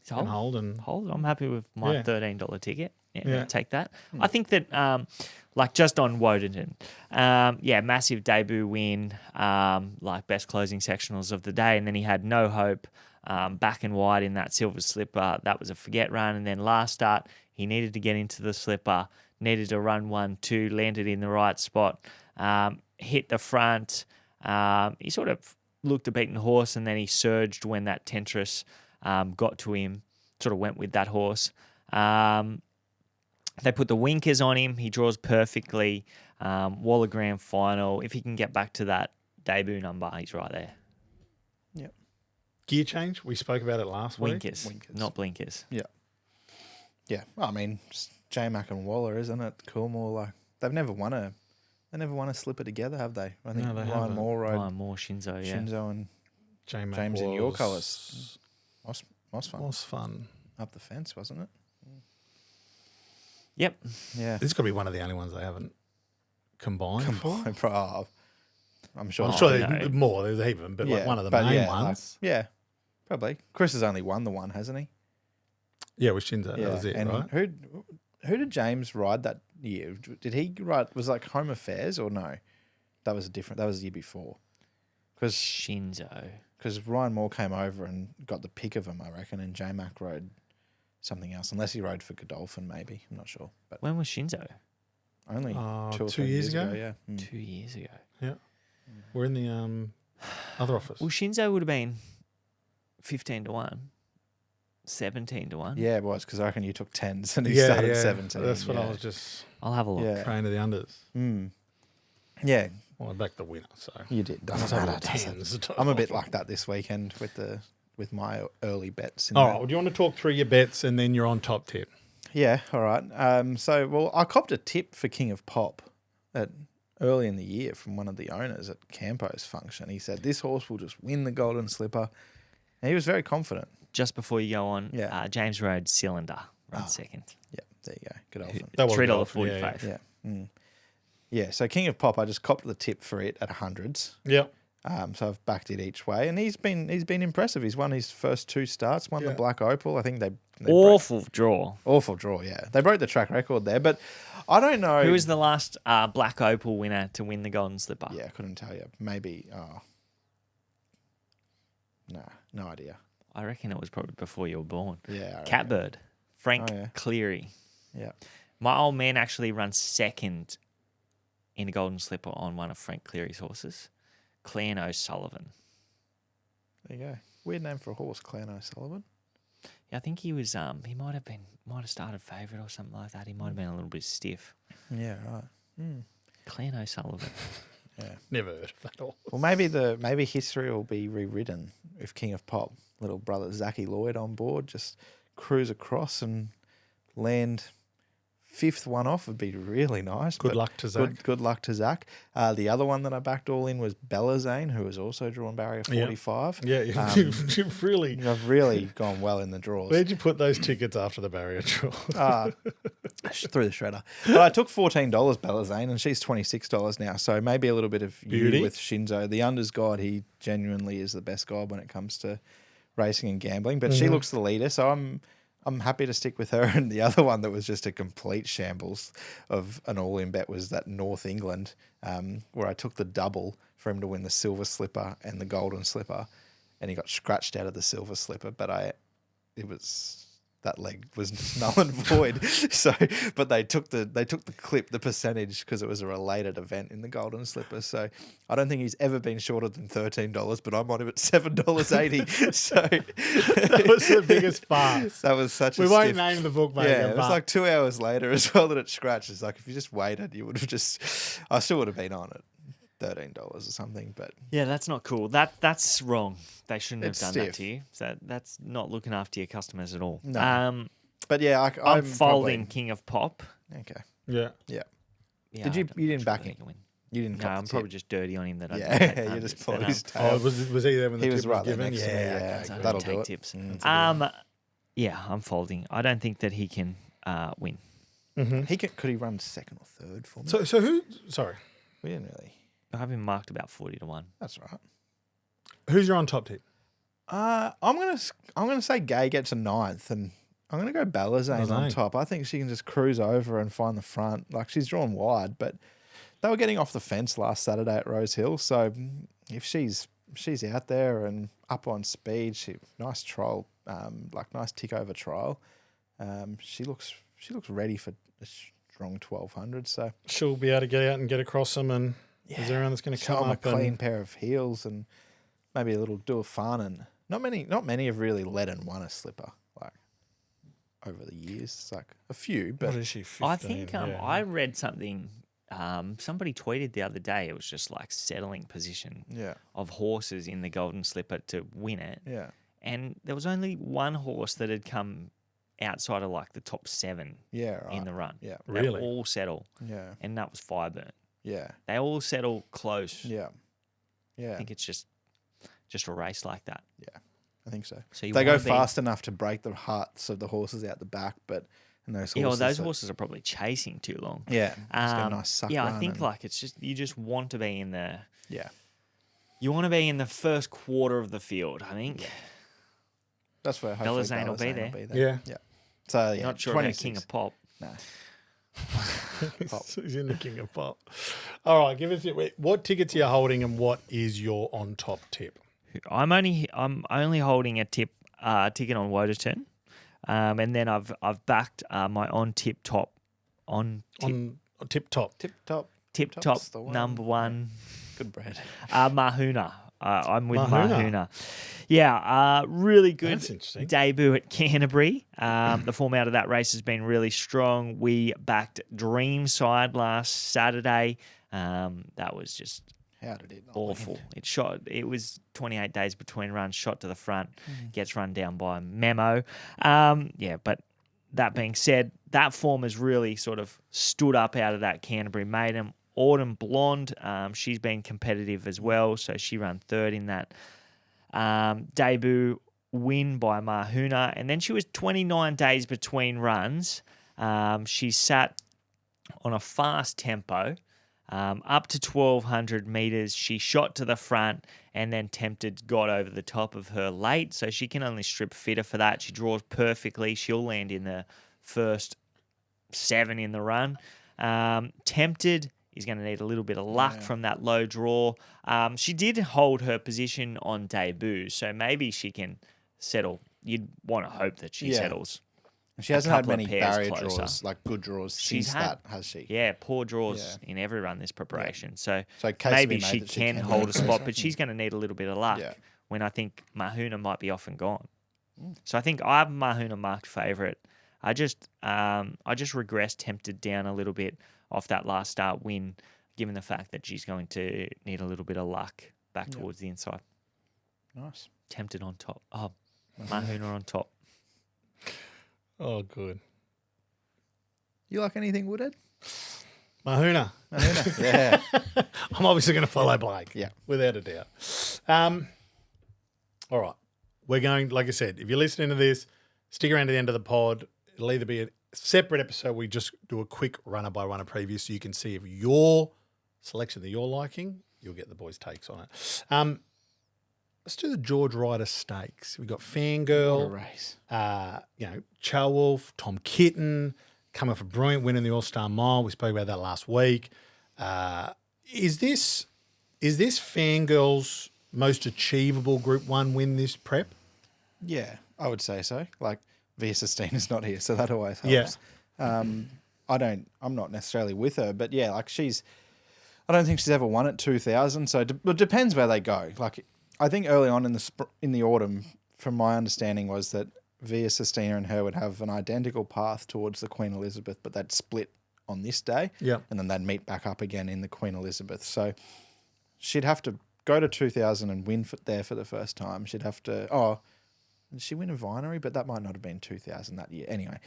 It's a hold. And Hold. I'm happy with my Yeah. $13 ticket. Yeah, Yeah. I'll take that. I think that like just on Wodenton, massive debut win, like best closing sectionals of the day, and then he had no hope. Back and wide in that silver slipper. That was a forget run. And then last start, he needed to get into the slipper, needed to run 1-2, landed in the right spot, hit the front. He sort of looked a beaten horse, and then he surged when that Tentris got to him, sort of went with that horse. They put the winkers on him. He draws perfectly. Waller Grand Final. If he can get back to that debut number, he's right there. Yep. gear change, we spoke about it last week. Winkers, not blinkers. Yeah. Yeah. Well, I mean, J-Mac and Waller, isn't it? Coolmore, like they've never won a slipper together, have they? I think No, they Ryan haven't. Moore rode Ryan Moore, Shinzo, yeah. Shinzo and J-Mac James in your was- colours. Was fun. Was fun. Up the fence, wasn't it? Yep. Yeah. This has got to be one of the only ones they haven't combined. for. I'm sure. I'm sure no. there's more. There's a heap of them, but like one of the but main yeah, ones. yeah, probably. Chris has only won the one, hasn't he? Yeah, with Shinzo. That was it, and right? Who did James ride that year? Did he ride? Was it like Home Affairs or no? That was different. That was the year before. Shinzo. Because Ryan Moore came over and got the pick of him, I reckon, and J-Mac rode something else, unless he rode for Godolphin, maybe. I'm not sure, but When was Shinzo? only 2 or 2 3 years ago? Yeah. 2 years ago. Yeah. We're in the other office. Well, Shinzo would have been 15-1, 17-1. Yeah, it was because I reckon you took 10s and he yeah, started yeah. 17. That's what I yeah. was just I'll have a look. Yeah. praying to the unders. Yeah, Well, I backed the winner, so. you did. I was Doesn't able matter, to does it? tens. I'm a bit like that this weekend with my early bets. In All that. right. Well, do you want to talk through your bets and then you're on top tip? Yeah, all right. I copped a tip for King of Pop early in the year from one of the owners at Campo's function. He said, this horse will just win the Golden Slipper. And he was very confident. Just before you go on, Yeah. James Road Cylinder run second. Yeah, there you go. Godolphin. That was $3.45. Godolphin, yeah. Yeah. Yeah, so King of Pop, I just copped the tip for it at 100s. Yep. So I've backed it each way. And he's been impressive. He's won his first 2 starts, won the Black Opal. I think they Awful draw. awful draw, yeah. They broke the track record there, but I don't know. Who was the last Black Opal winner to win the Golden Slipper? Yeah, I couldn't tell you. Maybe. No idea. I reckon it was probably before you were born. Yeah. I reckon. Catbird. Frank Oh, yeah. Cleary. Yeah. My old man actually runs second in a Golden Slipper on one of Frank Cleary's horses, Clan O'Sullivan. There you go. Weird name for a horse, Clan O'Sullivan. Yeah, I think he was. He might have started favourite or something like that. He might have been a little bit stiff. Yeah, right. Clan O'Sullivan. Never heard of that all. Well, maybe history will be rewritten if King of Pop, little brother Zachy Lloyd on board, just cruise across and land 5th one off would be really nice. Good but luck to Zach. Good luck to Zach. The other one that I backed all in was Bellazane, who was also drawn barrier 45. Yeah, you've really. I've really gone well in the draws. Where'd you put those tickets after the barrier draw? Through the shredder. But I took $14 Bellazane, and she's $26 now. So maybe a little bit of Beauty. you with Shinzo. The unders guide, he genuinely is the best guide when it comes to racing and gambling. But she looks the leader, so I'm happy to stick with her. And the other one that was just a complete shambles of an all-in bet was that North England, where I took the double for him to win the silver slipper and the golden slipper, and he got scratched out of the silver slipper. But that leg was null and void. So, but they took the clip, the percentage, because it was a related event in the golden slipper. So I don't think he's ever been shorter than $13, but I'm on him at $7.80. So That was the biggest farce. that was such We a won't stiff. name the bookmaker. Yeah, it was but like 2 hours later as well that it scratched. It's like if you just waited, you would have I still would have been on it. $13 or something. But Yeah, that's not cool. That's wrong. They shouldn't It's have done that stiff. to you. So that's not looking after your customers at all. No. But yeah, I'm I'm folding probably, King of Pop. okay. Yeah. Yeah. Yeah, Did I you don't- you I'm didn't sure back they him? can win. You didn't. No, cop the I'm tip. probably just dirty on him that I Yeah, didn't take you just punters, pulled but, his Oh, tail. was he there when the He tip was right there given? next to me. Yeah, I don't that'll take do it. tips. Mm. Yeah, I'm folding. I don't think that he can win. Could he run second or third for me? So who? Sorry, We didn't really. I have him marked about 40-1. That's right. who's your on top tip? I'm gonna say Gay gets a 9th, and I'm gonna go Ballazane on Ballazane. top. I think she can just cruise over and find the front. Like, she's drawn wide, but they were getting off the fence last Saturday at Rosehill. So if she's out there and up on speed, nice trial, nice tick over trial. She looks ready for a strong 1200. So She'll be able to get out and get across them, and is there anyone that's going to show come 'em a up clean and pair of heels and maybe a little do a fun. And not many have really led and won a slipper like over the years. It's like a few, but what is she? 15? I think Yeah. I read something. Somebody tweeted the other day. It was just like settling position yeah, of horses in the Golden Slipper to win it. yeah, And there was only one horse that had come outside of like the top 7 yeah, right. in the run. Yeah, They Really? all settle, yeah, and that was Fireburn. yeah, They all settle close. yeah, I yeah. think it's just a race like that. Yeah, I think so. So you They go wanna be- fast enough to break the hearts of the horses out the back, but and those horses, Yeah, well, those that- horses are probably chasing too long. yeah, just got a nice suck yeah, I run think and- like it's just you just want to be in the yeah, first quarter of the field. I think. that's where hopefully Ballazane will be Ballazane there. Yeah. yeah. So yeah, Not sure 26. about King of Pop. No. He's in the King of Pop. All right, give us what tickets you're holding and what is your on top tip. I'm only holding a ticket on Woderton, and then I've backed my on tip top On tip top. Tip top. tip top Top's the one. number 1 Good bread. Mahuna. I'm with Mahuna. Mahuna. Yeah, really good That's interesting. debut at Canterbury. The form out of that race has been really strong. We backed Dreamside last Saturday. That was just How did it not awful. land? It was 28 days between runs, shot to the front, gets run down by Memo. But that being said, that form has really sort of stood up out of that Canterbury maiden. Autumn Blonde, she's been competitive as well, so she ran 3rd in that debut win by Mahuna. And then she was 29 days between runs. She sat on a fast tempo, up to 1,200 metres. She shot to the front and then got over the top of her late, so she can only strip fitter for that. She draws perfectly. She'll land in the first 7 in the run. Tempted is going to need a little bit of luck from that low draw. She did hold her position on debut, so maybe she can settle. You'd want to hope that she Yeah. settles. She hasn't had couple of many pairs barrier closer. draws, like good draws She's since had- that, has she? Yeah, poor draws in every run this preparation. So So case to be maybe made she that she can can hold do a it. spot, but she's going to need a little bit of luck Yeah. when I think Mahuna might be off and gone. So I think I have Mahuna marked favourite. I just regressed Tempted down a little bit off that last start win, given the fact that she's going to need a little bit of luck back towards the inside. Nice. Tempted on top. Oh, Mahuna on top. Oh, good. You like anything Woodhead? Mahuna. Yeah. I'm obviously going to follow Blake. Yeah. Without a doubt. All right. We're going, like I said, if you're listening to this, stick around to the end of the pod. It'll either be a separate episode. We just do a quick runner by runner preview so you can see if your selection that you're liking, you'll get the boys' takes on it. Let's do the George Ryder Stakes. We've got What a Fangirl, race. Chowolf, Tom Kitten, coming off a brilliant win in the All-Star Mile. We spoke about that last week. Is this Fangirl's most achievable Group 1 win this prep? Yeah, I would say so. Like, Via Sistina's not here, so that always helps. Yeah. I'm not necessarily with her, but yeah, like I don't think she's ever won at 2,000. So it depends where they go. Like, I think early on in the autumn, from my understanding, was that Via Sistina and her would have an identical path towards the Queen Elizabeth, but they'd split on this day. Yeah. And then they'd meet back up again in the Queen Elizabeth. So she'd have to go to 2000 and win there for the first time. She'd have to, did she win a Vinery? But that might not have been 2000 that year. Anyway,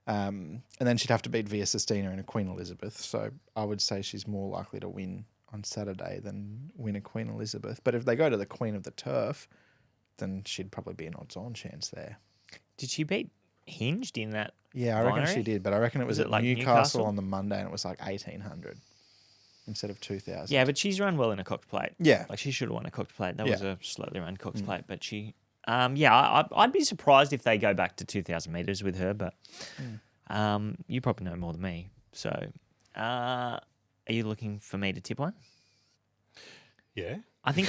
and then she'd have to beat Via Sistina and a Queen Elizabeth. So I would say she's more likely to win on Saturday than win a Queen Elizabeth. But if they go to the Queen of the Turf, then she'd probably be an odds-on chance there. Did she beat Hinged in that? Yeah, I reckon Vinery? she did, but I reckon it was Was it at like Newcastle Newcastle? on the Monday, and it was like 1,800 instead of 2,000. Yeah, but she's run well in a cocked plate. Yeah. Like she should have won a cocked plate. That Yeah. was a slightly run cocked plate, but she, I'd be surprised if they go back to 2,000 meters with her, but you probably know more than me. So, are you looking for me to tip one? Yeah. I think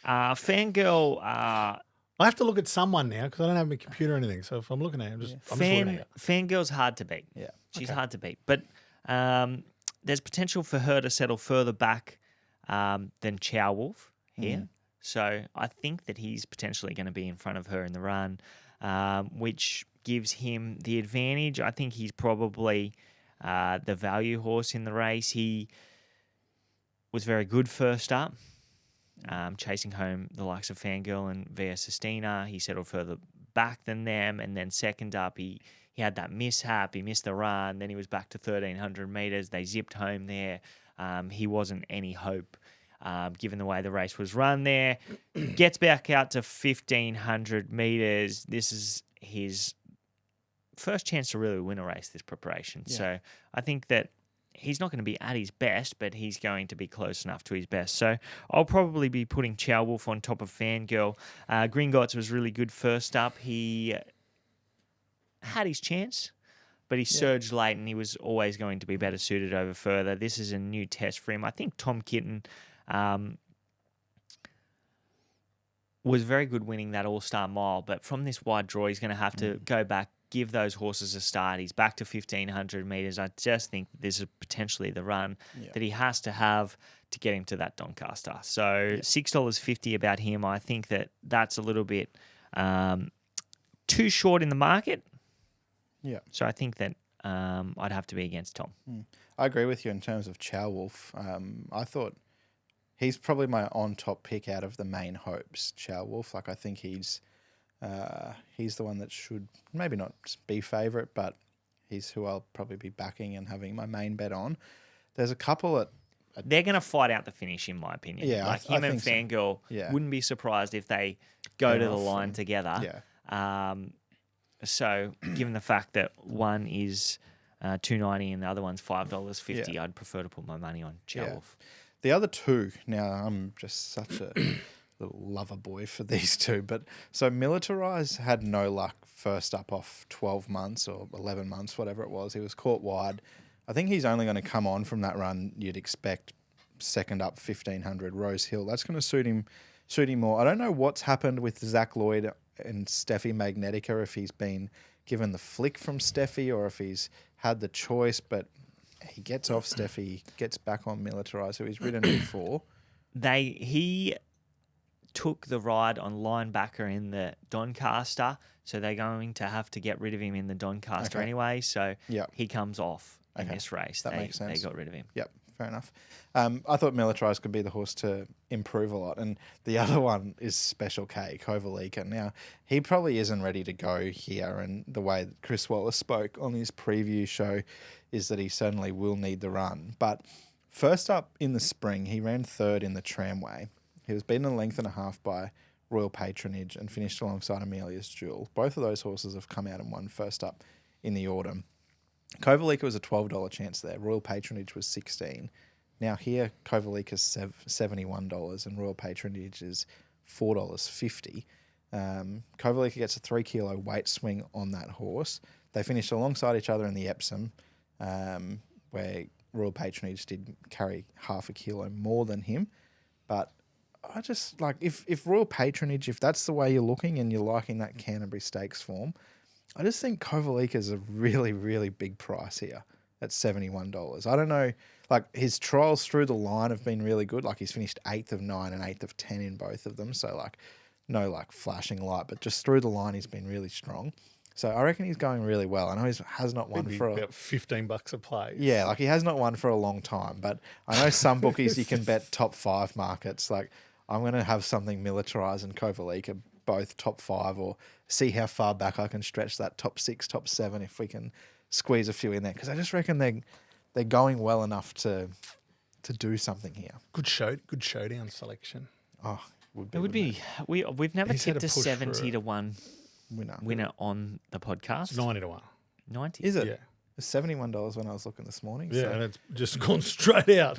Fangirl. I have to look at someone now because I don't have my computer or anything. So if I'm looking at it, I'm just looking at it. Fangirl's hard to beat. Yeah. She's hard to beat. But there's potential for her to settle further back than Chow Wolf here. So I think that he's potentially going to be in front of her in the run, which gives him the advantage. I think he's probably the value horse in the race. He was very good first up. Chasing home the likes of Fangirl and Via Sistina. He settled further back than them. And then second up, he had that mishap. He missed the run. Then he was back to 1,300 metres. They zipped home there. He wasn't any hope given the way the race was run there. Gets back out to 1,500 metres. This is his first chance to really win a race, this preparation. Yeah. So I think that he's not going to be at his best, but he's going to be close enough to his best. So I'll probably be putting Chow Wolf on top of Fangirl. Gringotts was really good first up. He had his chance, but he surged late and he was always going to be better suited over further. This is a new test for him. I think Tom Kitten was very good winning that All-Star Mile, but from this wide draw, he's going to have to go back, give those horses a start. He's back to 1,500 metres. I just think this is potentially the run that he has to have to get him to that Doncaster. So $6.50 about him. I think that that's a little bit too short in the market. Yeah. So I think that I'd have to be against Tom. I agree with you in terms of Chow Wolf. I thought he's probably my on-top pick out of the main hopes, Chow Wolf. Like, I think he's the one that should maybe not be favourite, but he's who I'll probably be backing and having my main bet on. There's a couple at They're going to fight out the finish, in my opinion. Yeah, like I him and think so. Fangirl, Yeah. wouldn't be surprised if they go They're to the off line and- together. Yeah. So, given the fact that one is $2.90 and the other one's $5.50, Yeah. I'd prefer to put my money on Chow Yeah. Wolf. The other two, now I'm just such a little lover boy for these two, but so Militarize had no luck first up off 12 months or 11 months, whatever it was. He was caught wide. I think he's only going to come on from that run, you'd expect, second up 1,500 Rosehill. That's going to suit him more. I don't know what's happened with Zach Lloyd and Steffi Magnetica, if he's been given the flick from Steffi or if he's had the choice, but he gets off Steffi, gets back on Militarize, so he's ridden before. He took the ride on linebacker in the Doncaster, so they're going to have to get rid of him in the Doncaster Okay. anyway. So Yep. he comes off in Okay. this race. That makes sense. They got rid of him. Yep, fair enough. I thought Militarize could be the horse to improve a lot. And the other one is Special K, Kovalika. Now, he probably isn't ready to go here. And the way that Chris Wallace spoke on his preview show is that he certainly will need the run. But first up in the spring, he ran third in the Tramway. He was beaten a length and a half by Royal Patronage and finished alongside Amelia's Jewel. Both of those horses have come out and won first up in the autumn. Kovalika was a $12 chance there. Royal Patronage was $16. Now here, Kovalika's $71 and Royal Patronage is $4.50. Kovalika gets a 3 kilo weight swing on that horse. They finished alongside each other in the Epsom, where Royal Patronage did carry half a kilo more than him. But I just like, if Royal Patronage, if that's the way you're looking and you're liking that Canterbury Stakes form, I just think Kovalika is a really, really big price here at $71. I don't know, like his trials through the line have been really good. Like he's finished 8th of 9 and 8th of 10 in both of them. So like no like flashing light, but just through the line he's been really strong. So I reckon he's going really well. I know he has not won Maybe for about $15 a play. Yeah, like he has not won for a long time, but I know some bookies you can bet top 5 markets. Like I'm going to have something Militarized and Kovalika, both top 5, or see how far back I can stretch that top 6, top 7 if we can squeeze a few in there. Because I just reckon they're going well enough to do something here. Good showdown selection. Oh, It would be. We've never He's had tipped a a push for 70 it. to 1 winner on the podcast. It's 90 to 1. 90. Is it? Yeah. It's $71 when I was looking this morning. Yeah, so and it's just gone straight out.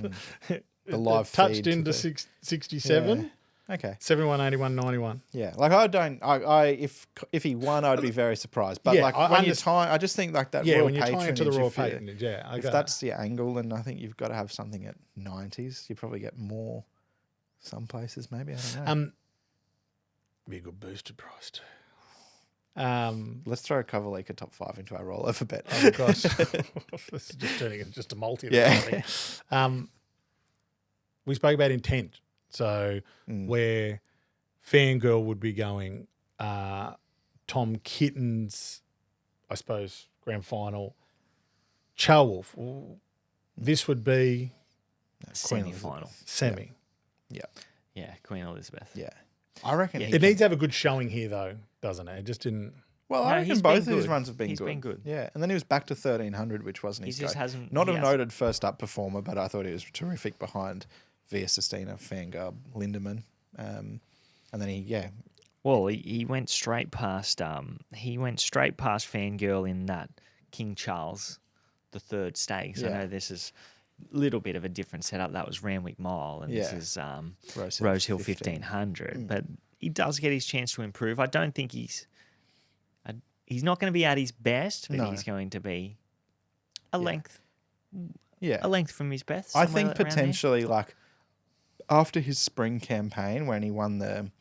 the live touched feed to into the- 67, Okay. 71, 81, 91. Yeah, like if he won, I'd be very surprised. But Yeah, like I when you underst- tie, I just think like that. Yeah, Royal when you're tying it to the patronage, Royal if you- Patronage, yeah. I If got that's the angle, then I think you've got to have something at 90s. You probably get more some places, maybe. I don't know. be a good boosted price too. Let's throw Kovalika top 5 into our rollover bet. Oh gosh, this is just turning into just a multi. Yeah. We spoke about intent, so where Fangirl would be going, Tom Kitten's, I suppose, grand final, Charwolf. Well, this would be Semi-final. semi. Yeah, Queen Elizabeth. Yeah. I reckon Yeah, he It needs to have a good showing here, though, doesn't it? It just didn't. Well, No, I reckon he's both been of his good. runs have been He's good. been good. Yeah, and then he was back to 1300, which wasn't his He just go. hasn't- Not he a hasn't- noted first up performer, but I thought he was terrific behind Via Sistina, Fangirl, Lindemann, and then Well, he went straight past. He went straight past Fangirl in that King Charles, the third stakes. I Yeah. know this is a little bit of a different setup. That was Randwick Mile, and this Yeah. is Rosehill Rosehill 1500. 1500. But he does get his chance to improve. I don't think he's not going to be at his best, but No. he's going to be a length from his best. I somewhere think around there. potentially like after his spring campaign when he won the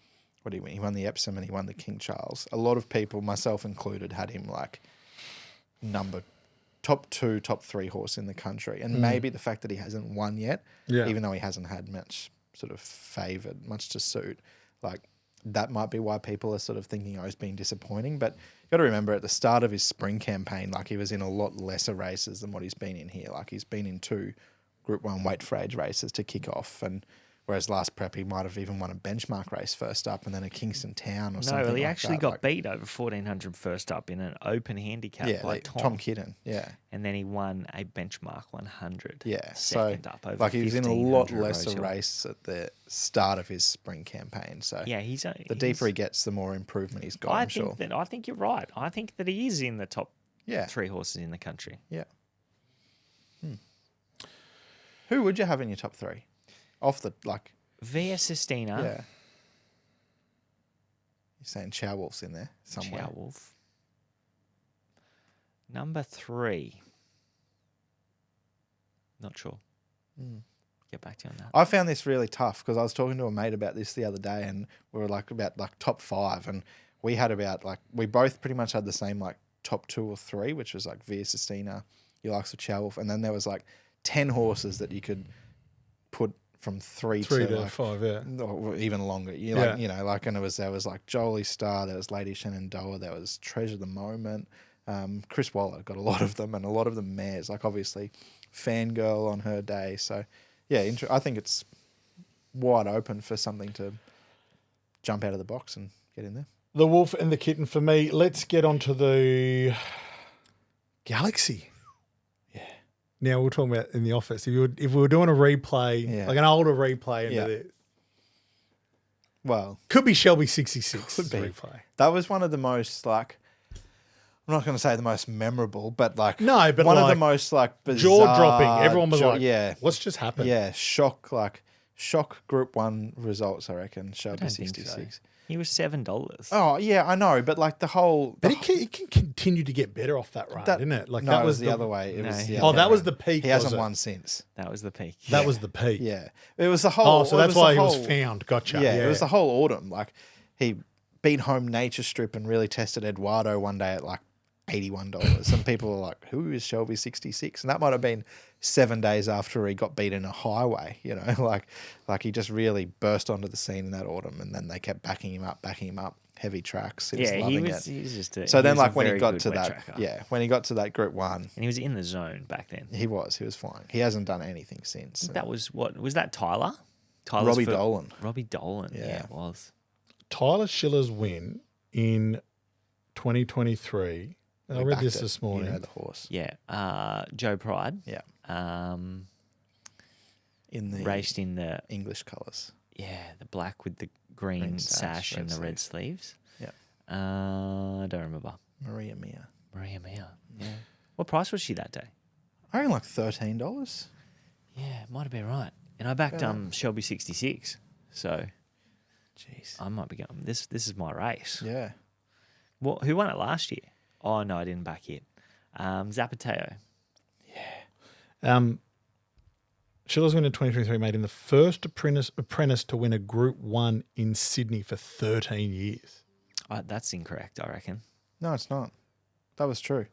he won the Epsom and he won the King Charles. A lot of people, myself included, had him like top 2, top 3 horse in the country, and maybe the fact that he hasn't won yet, even though he hasn't had much sort of favoured, much to suit, like that might be why people are sort of thinking, oh, he's been disappointing. But you got to remember at the start of his spring campaign, like he was in a lot lesser races than what he's been in here. Like he's been in 2 Group 1 weight for age races to kick off, and whereas last prep he might have even won a benchmark race first up and then a Kingston Town or something. No, well, he like actually that. got like, beat over 1400 first up in an open handicap by Tom Kidden, yeah. and then he won a benchmark 100. Yeah, second so up over like he was in a lot 1500 lesser Rosehill. race at the start of his spring campaign. So Yeah, the deeper he gets, the more improvement he's got. I I'm think sure. I think you're right. I think that he is in the top Yeah, 3 horses in the country. yeah. Who would you have in your top 3? Off the Via Sistina, yeah. You're saying Charwolf's in there somewhere. Charwolf. Number 3. Not sure. Get back to you on that. I found this really tough because I was talking to a mate about this the other day, and we were like about like top 5, and we had about like we both pretty much had the same like top 2 or 3, which was like Via Sistina, your likes of Charwolf, and then there was like 10 horses that you could put from 3 3 to to like, 5, yeah. or even longer. Like, Yeah. you know, like, and there was like Jolie Star, there was Lady Shenandoah, there was Treasure of the Moment. Chris Waller got a lot of them, and a lot of them mares. Like obviously, Fangirl on her day. So yeah, I think it's wide open for something to jump out of the box and get in there. The Wolf and the Kitten for me. Let's get on to the Galaxy. Yeah. Now we're talking about in the office. If we were doing a replay, Yeah. like an older replay into Yeah. the Well, could be Shelby 66 Could be. replay. that was one of the most like. I'm not going to say the most memorable, but like No, but one of the like, most like bizarre, Jaw-dropping. Everyone was like, yeah, what's just happened? yeah, shock Group 1 results. I reckon Shelby don't think 66. so. He was $7. Oh yeah, I know, but like the whole. But it can continue to get better off that run, didn't it? Like no, that it was the other way. It No, was the he- other Oh, that way was around. the peak. He hasn't was it? won since. That was the peak. That was the peak. Yeah, it was the whole. Oh, so it that's was why the he was whole- found. Gotcha. Yeah, it was the whole autumn. Like he beat home Nature Strip and really tested Eduardo one day at like $81, and people were like, "Who is Shelby 66?" And that might have been 7 days after he got beat in a highway. You know, like he just really burst onto the scene in that autumn, and then they kept backing him up. heavy tracks. He was Yeah, loving he it. was just a. So he then, was a like when he very got good to wet that, tracker. when he got to that Group 1, and he was in the zone back then. he was flying. He hasn't done anything since. That was what was that? Tyler. Tyler's Robbie for- Dolan. Robbie Dolan. Yeah, Yeah. it was. Tyler Schiller's win in 2023. I We read backed this it. this morning. You know the horse. Yeah. Joe Pride. Yeah. In the Raced in the English colours. the black with the green, Green sash, sash, and the red red sleeves. Yeah. I don't remember. Maria Mia. Maria Mia. Yeah. What price was she that day? I reckon like $13. Yeah, might have been right. And I backed Shelby 66. So Jeez. I might be going. This is my race. Yeah. Well, who won it last year? Oh no, I didn't back it. Zapateo. Schiller's win in 2023 made him the first apprentice to win a Group 1 in Sydney for 13 years. That's incorrect, I reckon. No, it's not. That was true.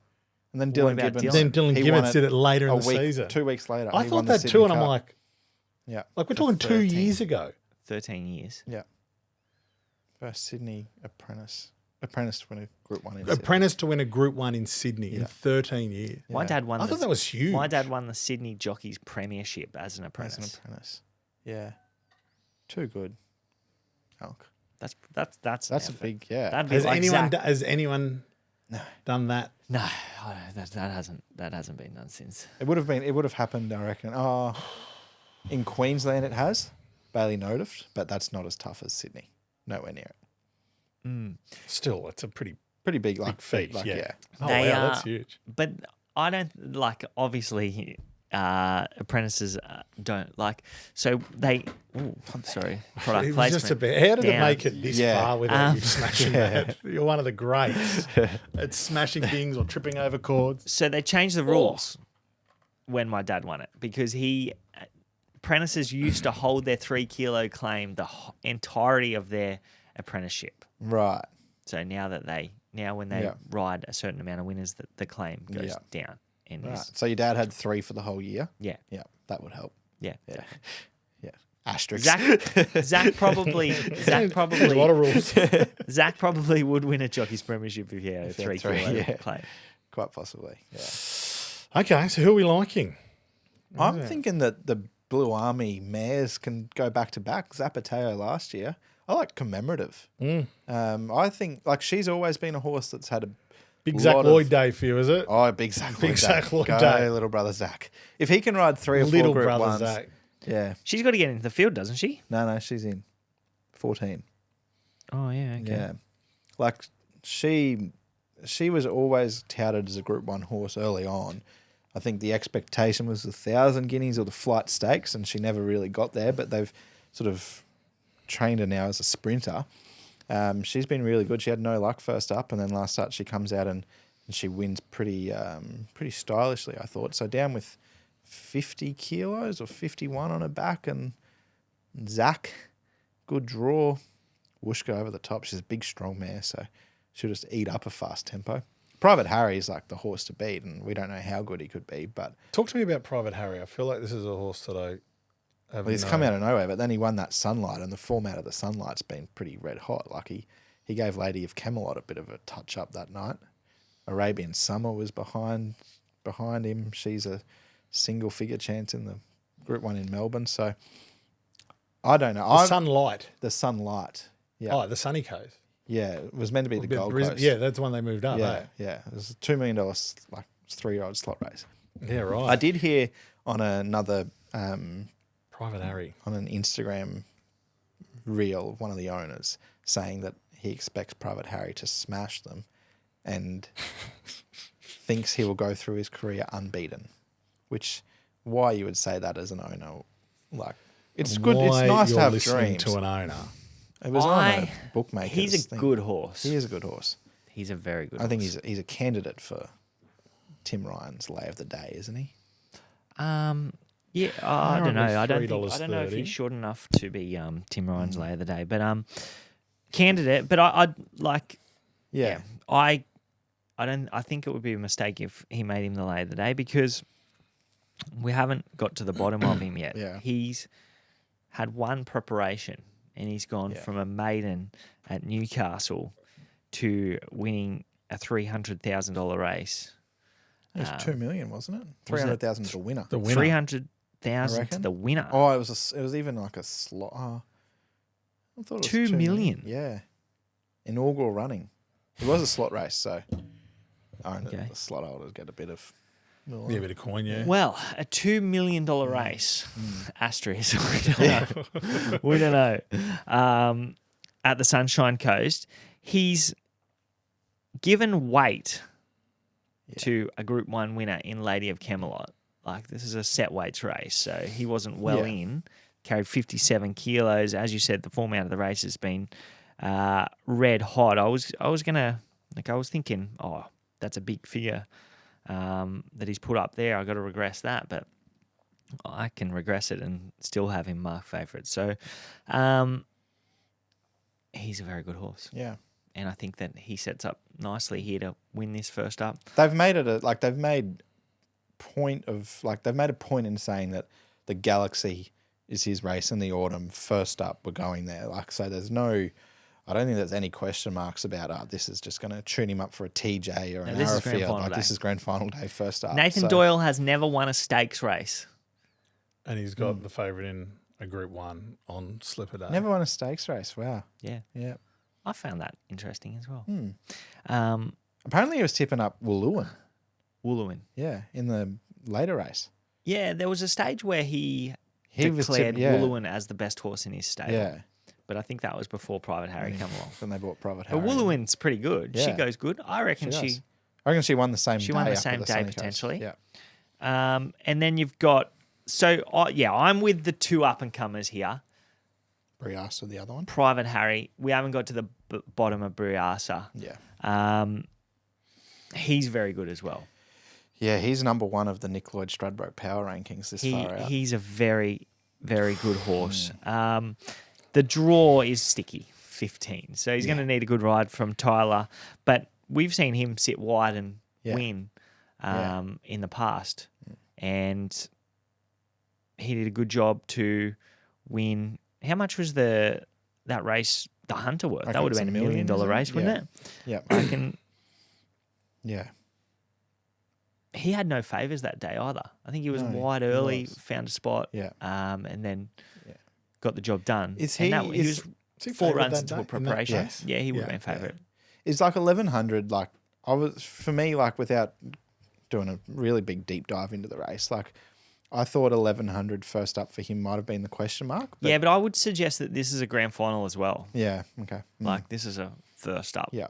And then What Dylan about Gibbons. Dylan? Then Dylan he Gibbons won did it later in the week, season. 2 weeks later. I he thought won the that Sydney too, and I'm Cup. like, Yeah. we're for talking 2 13. years ago. 13 years. Yeah. First Sydney apprentice to win a Group 1 in Sydney. Apprentice to win a Group 1 in Sydney in Yeah. 13 years. My Yeah. dad won. I thought that was huge. My dad won the Sydney Jockeys Premiership as an As apprentice. an apprentice. Yeah. Too good. Elk. That's That's a big, yeah. That'd be Has like anyone Zach. has anyone done that? No, that hasn't been done since. It would have happened, I reckon. Oh, in Queensland it has. Bailey Nodift, but that's not as tough as Sydney. Nowhere near it. Still, it's a pretty Pretty big, like feat. Like, yeah. Oh, They wow, are- that's huge. But I don't like. Obviously, apprentices don't like. So they. Oh, I'm sorry. Product It was placement. just a bit. How did it down. make it this Yeah. far without you smashing that? You're one of the greats at smashing things or tripping over cords. So they changed the rules when my dad won it because apprentices used to hold their 3 kilo claim the entirety of their apprenticeship. Right. So now when they Yeah. ride a certain amount of winners, the claim goes down. And Right. is, So your dad had 3 for the whole year? yeah, Yeah. That would help. yeah. Yeah. Yeah. Asterisk. Zach probably There's a lot of rules. Zach probably would win a jockey's premiership if he had a If he 3 had 3, kilo yeah. claim. Quite possibly. Yeah. Okay, so who are we liking? I'm thinking that the Blue Army mares can go back to back. Zapateo last year. I like commemorative. I think like she's always been a horse that's had a Big lot Zach of- Lloyd Day for you, is it? Oh, big Zach Lloyd. Big Zach Lloyd Go, Day. little brother Zach. If he can ride 3 or 4 Little Group brother 1s, Zach. yeah. She's got to get into the field, doesn't she? No, she's in 14. Oh yeah, okay. Yeah, like she was always touted as a Group 1 horse early on. I think the expectation was 1,000 guineas or the flight stakes, and she never really got there. But they've sort of trained her now as a sprinter. She's been really good. She had no luck first up, and then last start she comes out and she wins pretty stylishly, I thought. So down with 50 kilos or 51 on her back, and Zach, good draw. Wooshka over the top. She's a big, strong mare, so she'll just eat up a fast tempo. Private Harry is like the horse to beat, and we don't know how good he could be, but Talk to me about Private Harry. I feel like this is a horse that I haven't he's come out of nowhere. But then he won that Sunlight, and the format of the Sunlight's been pretty red hot. Like he gave Lady of Camelot a bit of a touch up that night. Arabian Summer was behind him. She's a single figure chance in the Group 1 in Melbourne. So I don't know. The Sunlight. The Sunlight. Yeah. Oh, the Sunny Coast. Yeah. It was meant to be the Gold Coast. Yeah, that's the one they moved up. Yeah. eh? Yeah. It was a $2 million like 3-year-old slot race. Yeah, right. I did hear on another Private Harry. on an Instagram reel of one of the owners saying that he expects Private Harry to smash them and thinks he will go through his career unbeaten, which why you would say that as an owner. Like, it's good. It's Why nice to you're have listening dreams. to an owner. It was on a bookmaker. He's a good horse. He is a good horse. He's a very good I think horse. he's a candidate for Tim Ryan's Lay of the Day, isn't he? Yeah, I don't know. I don't know if $3.30. he's short enough to be Tim Ryan's Lay of the Day, but candidate. But I'd like. Yeah. I think it would be a mistake if he made him the Lay of the Day because we haven't got to the bottom of him yet. Yeah. He's had one preparation and he's gone from a maiden at Newcastle to winning a $300,000 race. It was 2 million, wasn't it? Was it? 300,000 to the winner. The winner. 300,000 to reckon. the winner. Oh, it was even like a slot. Oh, I thought it was 2 million. Yeah, inaugural running. It was a slot race, so Okay. the slot holders get a bit of. Yeah, a bit of coin, yeah. Well, a $2 million race, asterisk, we don't know, at the Sunshine Coast. He's given weight to a Group 1 winner in Lady of Camelot. Like, this is a set weights race, so he wasn't well in. Carried 57 kilos. As you said, the format of the race has been red hot. I was thinking, oh, that's a big figure that he's put up there. I got to regress that, but I can regress it and still have him mark favourite. So he's a very good horse. Yeah. And I think that he sets up nicely here to win this first up. They've made it they've made a point in saying that the Galaxy is his race in the autumn. First up, we're going there. Like, so there's no, I don't think there's any question marks about, this is just going to tune him up for a TJ or an this is grand Arrowfield. final Like, day. this is grand final day, first up. Nathan Doyle has never won a stakes race. And he's got the favourite in a Group 1 on Slipper Day. Never won a stakes race. Wow. Yeah. Yeah. I found that interesting as well. Apparently he was tipping up Wooloowin. Wooloowin. Yeah, in the later race. Yeah, there was a stage where he Was declared yeah. Wooloowin as the best horse in his stable. Yeah. But I think that was before Private Harry came along. When they bought Private But Harry. Wooloowin's pretty good. She Yeah. goes good. I reckon She she does. I reckon she won the same day. She won the up at same day Sunny Coast. potentially. Yeah. And then you've got I'm with the two up and comers here. Briasa, the other one. Private Harry. We haven't got to the bottom of Briasa. Yeah. He's very good as well. Yeah, he's number one of the Nick Lloyd Stradbroke power rankings this far out. He's a very, very good horse. The draw is sticky, 15. So he's going to need a good ride from Tyler. But we've seen him sit wide and win in the past. And he did a good job to win. How much was that race, the Hunter worth? That would have been $1 million race, wouldn't it? Yeah. I reckon Yeah. he had no favours that day either. I think he was wide early, was. found a spot, Yeah. and then got the job done. Is And he- he is- was he 4 favourite runs that into day a in that preparation. race? Yeah, he would have Yeah. been favourite. It's like 1100, like, for me, like, without doing a really big deep dive into the race, like, I thought 1100 first up for him might have been the question mark. But But I would suggest that this is a grand final as well. Yeah. Okay. Like, this is a first up Yeah.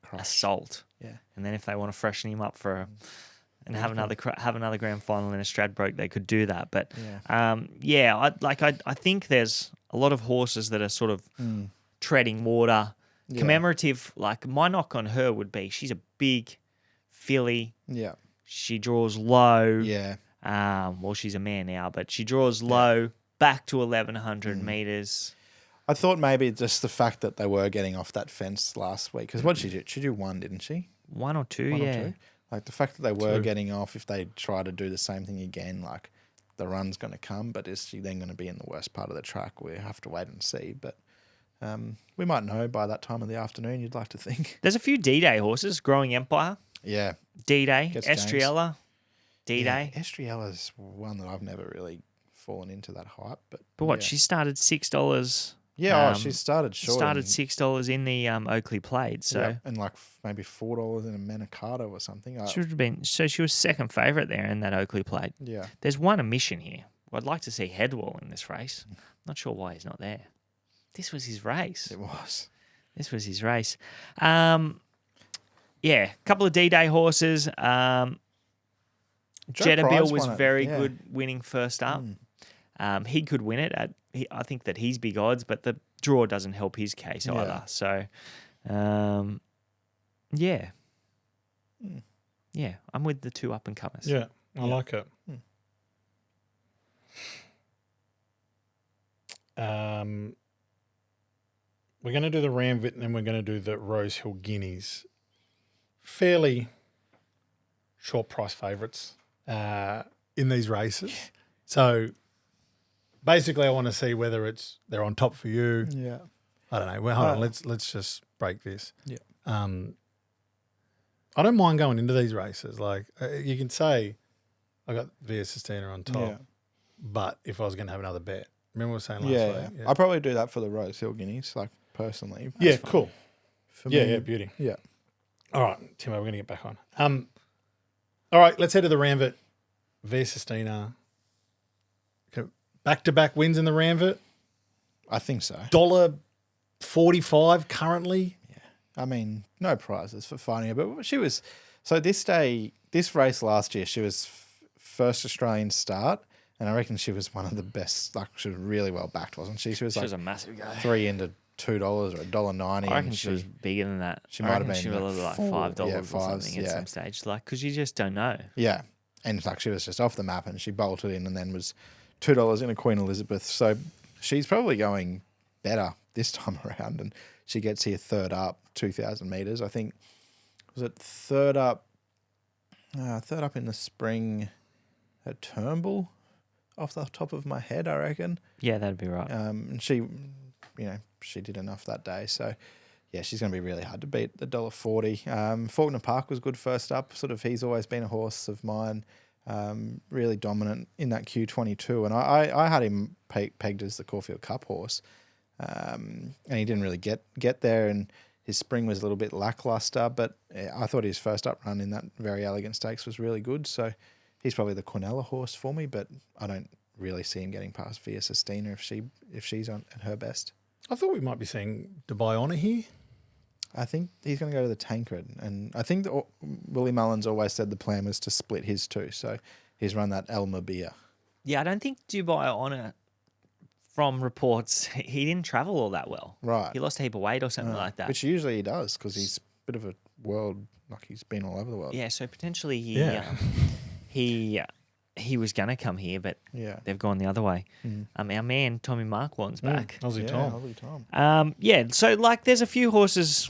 Crush. assault. Yeah. And then if they want to freshen him up and have another grand final in a Stradbroke, they could do that. But I think there's a lot of horses that are sort of treading water. Yeah. Commemorative, like my knock on her would be she's a big filly. Yeah. She draws low. Yeah. Well, she's a mare now, but she draws low back to 1100 meters. I thought maybe just the fact that they were getting off that fence last week. Because what did she do? She did one, didn't she? One or two, One or yeah. two? Like the fact that they were getting off, if they try to do the same thing again, like the run's going to come, but is she then going to be in the worst part of the track? We have to wait and see. But we might know by that time of the afternoon, you'd like to think. There's a few D-Day horses. Growing Empire, Yeah. D-Day, Gets James. Estriella, D-Day. Yeah, Estriella's one that I've never really fallen into that hype. But But yeah. she started $6. Yeah, she started short. Started $6 in the Oakley Plate, so Yeah, and like maybe $4 in a Manicato or something. she would have been. So she was second favourite there in that Oakley Plate. Yeah. There's one omission here. I'd like to see Headwall in this race. Not sure why he's not there. This was his race. It was. This was his race. A couple of D-Day horses. Joe Jetta Price Bill was won it, very yeah. good winning first up. He could win it. I think that he's big odds, but the draw doesn't help his case either. So, yeah, I'm with the two up and comers. Yeah, I like it. We're going to do the Ramvit and then we're going to do the Rosehill Guineas. Fairly short price favourites in these races. So Basically, I want to see whether they're on top for you. Yeah. I don't know. Well, hold on. Let's just break this. Yeah. I don't mind going into these races. Like you can say, I got Via Sistina on top, Yeah. but if I was going to have another bet, remember what I was saying last Yeah. week? I probably do that for the Rosehill Guineas, like personally. Yeah, cool. For Yeah, me, yeah, beauty. Yeah. All right, Timo, we're going to get back on. All right, let's head to the Ramvet. Via Sistina. Back-to-back wins in the Ramvet. I think so. $1.45 currently. I mean, no prizes for finding her, but she was. So this race last year, she was first Australian start, and I reckon she was one of the best. Like she was really well backed, wasn't she? She was a massive guy. 3 into $2 or $1.90. I reckon she was bigger than that. She I might have reckon been she was like $4, $5 yeah, or something at some stage. Like, because you just don't know. Yeah, and like she was just off the map, and she bolted in, and then was $2 in a Queen Elizabeth. So she's probably going better this time around, and she gets here third up, 2,000 meters. I think was it third up in the spring at Turnbull, off the top of my head, I reckon. Yeah, that'd be right. And she did enough that day. So yeah, she's going to be really hard to beat. The $1.40. Faulkner Park was good first up. Sort of, he's always been a horse of mine. Really dominant in that Q22, and I had him pegged as the Caulfield Cup horse, and he didn't really get there, and his spring was a little bit lackluster, but I thought his first up run in that Very Elegant Stakes was really good, so he's probably the Quinella horse for me, but I don't really see him getting past Via Sistina if she's on at her best. I thought we might be seeing Dubai Honour here. I think he's going to go to the Tancred, and I think that Willie Mullins always said the plan was to split his two, so he's run that El Mabia. Yeah, I don't think Dubai Honour, from reports, he didn't travel all that well. Right. He lost a heap of weight or something like that. Which usually he does, because he's a bit of a world, like he's been all over the world. Yeah, so potentially he was going to come here, but they've gone the other way. Our man, Tommy Marquand's back. Aussie Aussie Tom. Tom. So like there's a few horses,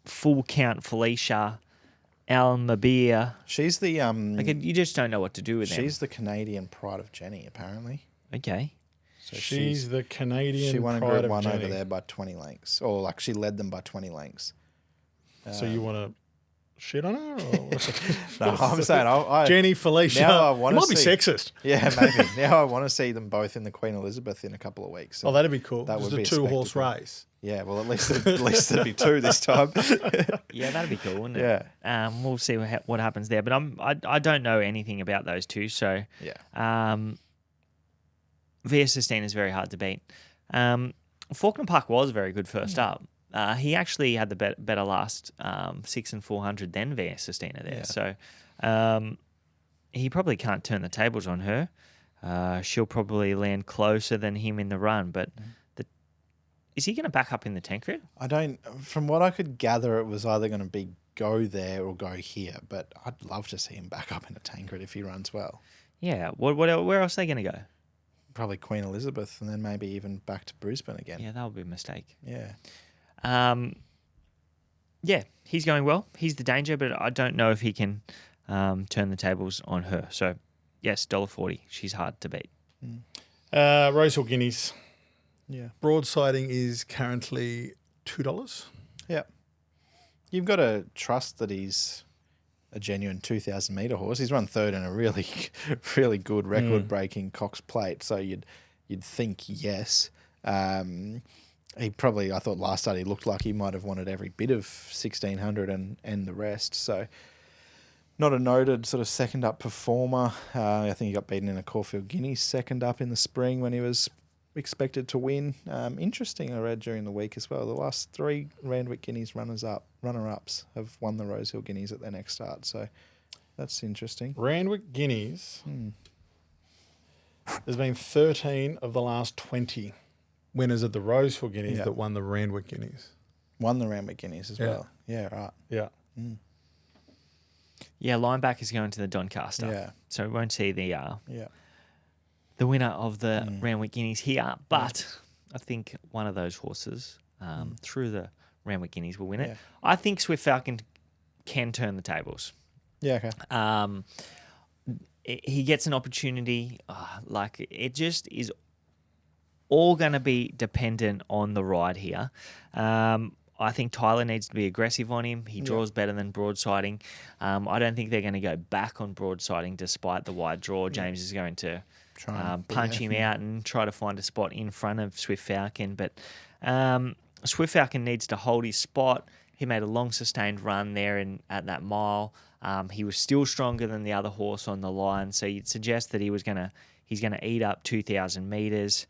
Full Count Felicia, Al Mabir. She's the Like you just don't know what to do with them. she's the Canadian Pride of Jenny, apparently. Okay. So She's the Canadian she won a Pride Group of 1 over Jenny. there by 20 lengths, or like she led them by 20 lengths. So you want to shit on her? Or No, I'm saying I Jenny, Felicia. Now I You wanna might be see- sexist. Yeah, maybe. Now I want to see them both in the Queen Elizabeth in a couple of weeks. So Oh, that'd be cool. That Just would a be a 2-horse spectacle. race. yeah, well, at least there'd be 2 this time. Yeah, that'd be cool, wouldn't it? Yeah. We'll see what happens there, but I don't know anything about those two, so Yeah. Via Sistina is very hard to beat. Faulkner Park was very good first up. He actually had the better last 6 and 400 than Via Sistina there. Yeah. So he probably can't turn the tables on her. She'll probably land closer than him in the run. But is he going to back up in the Tancred? I don't. From what I could gather, it was either going to be go there or go here. But I'd love to see him back up in a Tancred if he runs well. Yeah. Where else are they going to go? Probably Queen Elizabeth, and then maybe even back to Brisbane again. Yeah, that would be a mistake. Yeah. Yeah, he's going well. He's the danger, but I don't know if he can turn the tables on her. So, yes, $1.40. She's hard to beat. Rosehill Guineas. Yeah. Broadsiding is currently $2. Yeah. You've got to trust that he's a genuine 2,000 metre horse. He's run third in a really, really good record-breaking Cox Plate, so you'd think yes. He probably, I thought last start he looked like he might have wanted every bit of 1,600 and the rest. So not a noted sort of second up performer. I think he got beaten in a Caulfield Guineas second up in the spring when he was expected to win. Interesting, I read during the week as well. The last 3 Randwick Guineas runner-ups have won the Rosehill Guineas at their next start. So that's interesting. Randwick Guineas. There's been 13 of the last 20 winners of the Rosehill Guineas that won the Randwick Guineas. Won the Randwick Guineas as well. Yeah, right. Yeah. Yeah, linebackers going to the Doncaster. Yeah. So we won't see the Yeah. the winner of the Randwick Guineas here, but I think one of those horses through the Randwick Guineas will win it. Yeah. I think Swift Falcon can turn the tables. Yeah, okay. he gets an opportunity. Like it just is all going to be dependent on the ride here. I think Tyler needs to be aggressive on him. He draws better than broadsiding. I don't think they're going to go back on broadsiding despite the wide draw. James is going to punch him out and try to find a spot in front of Swift Falcon. But Swift Falcon needs to hold his spot. He made a long sustained run there at that mile. He was still stronger than the other horse on the line, so you'd suggest that he's going to eat up 2,000 metres.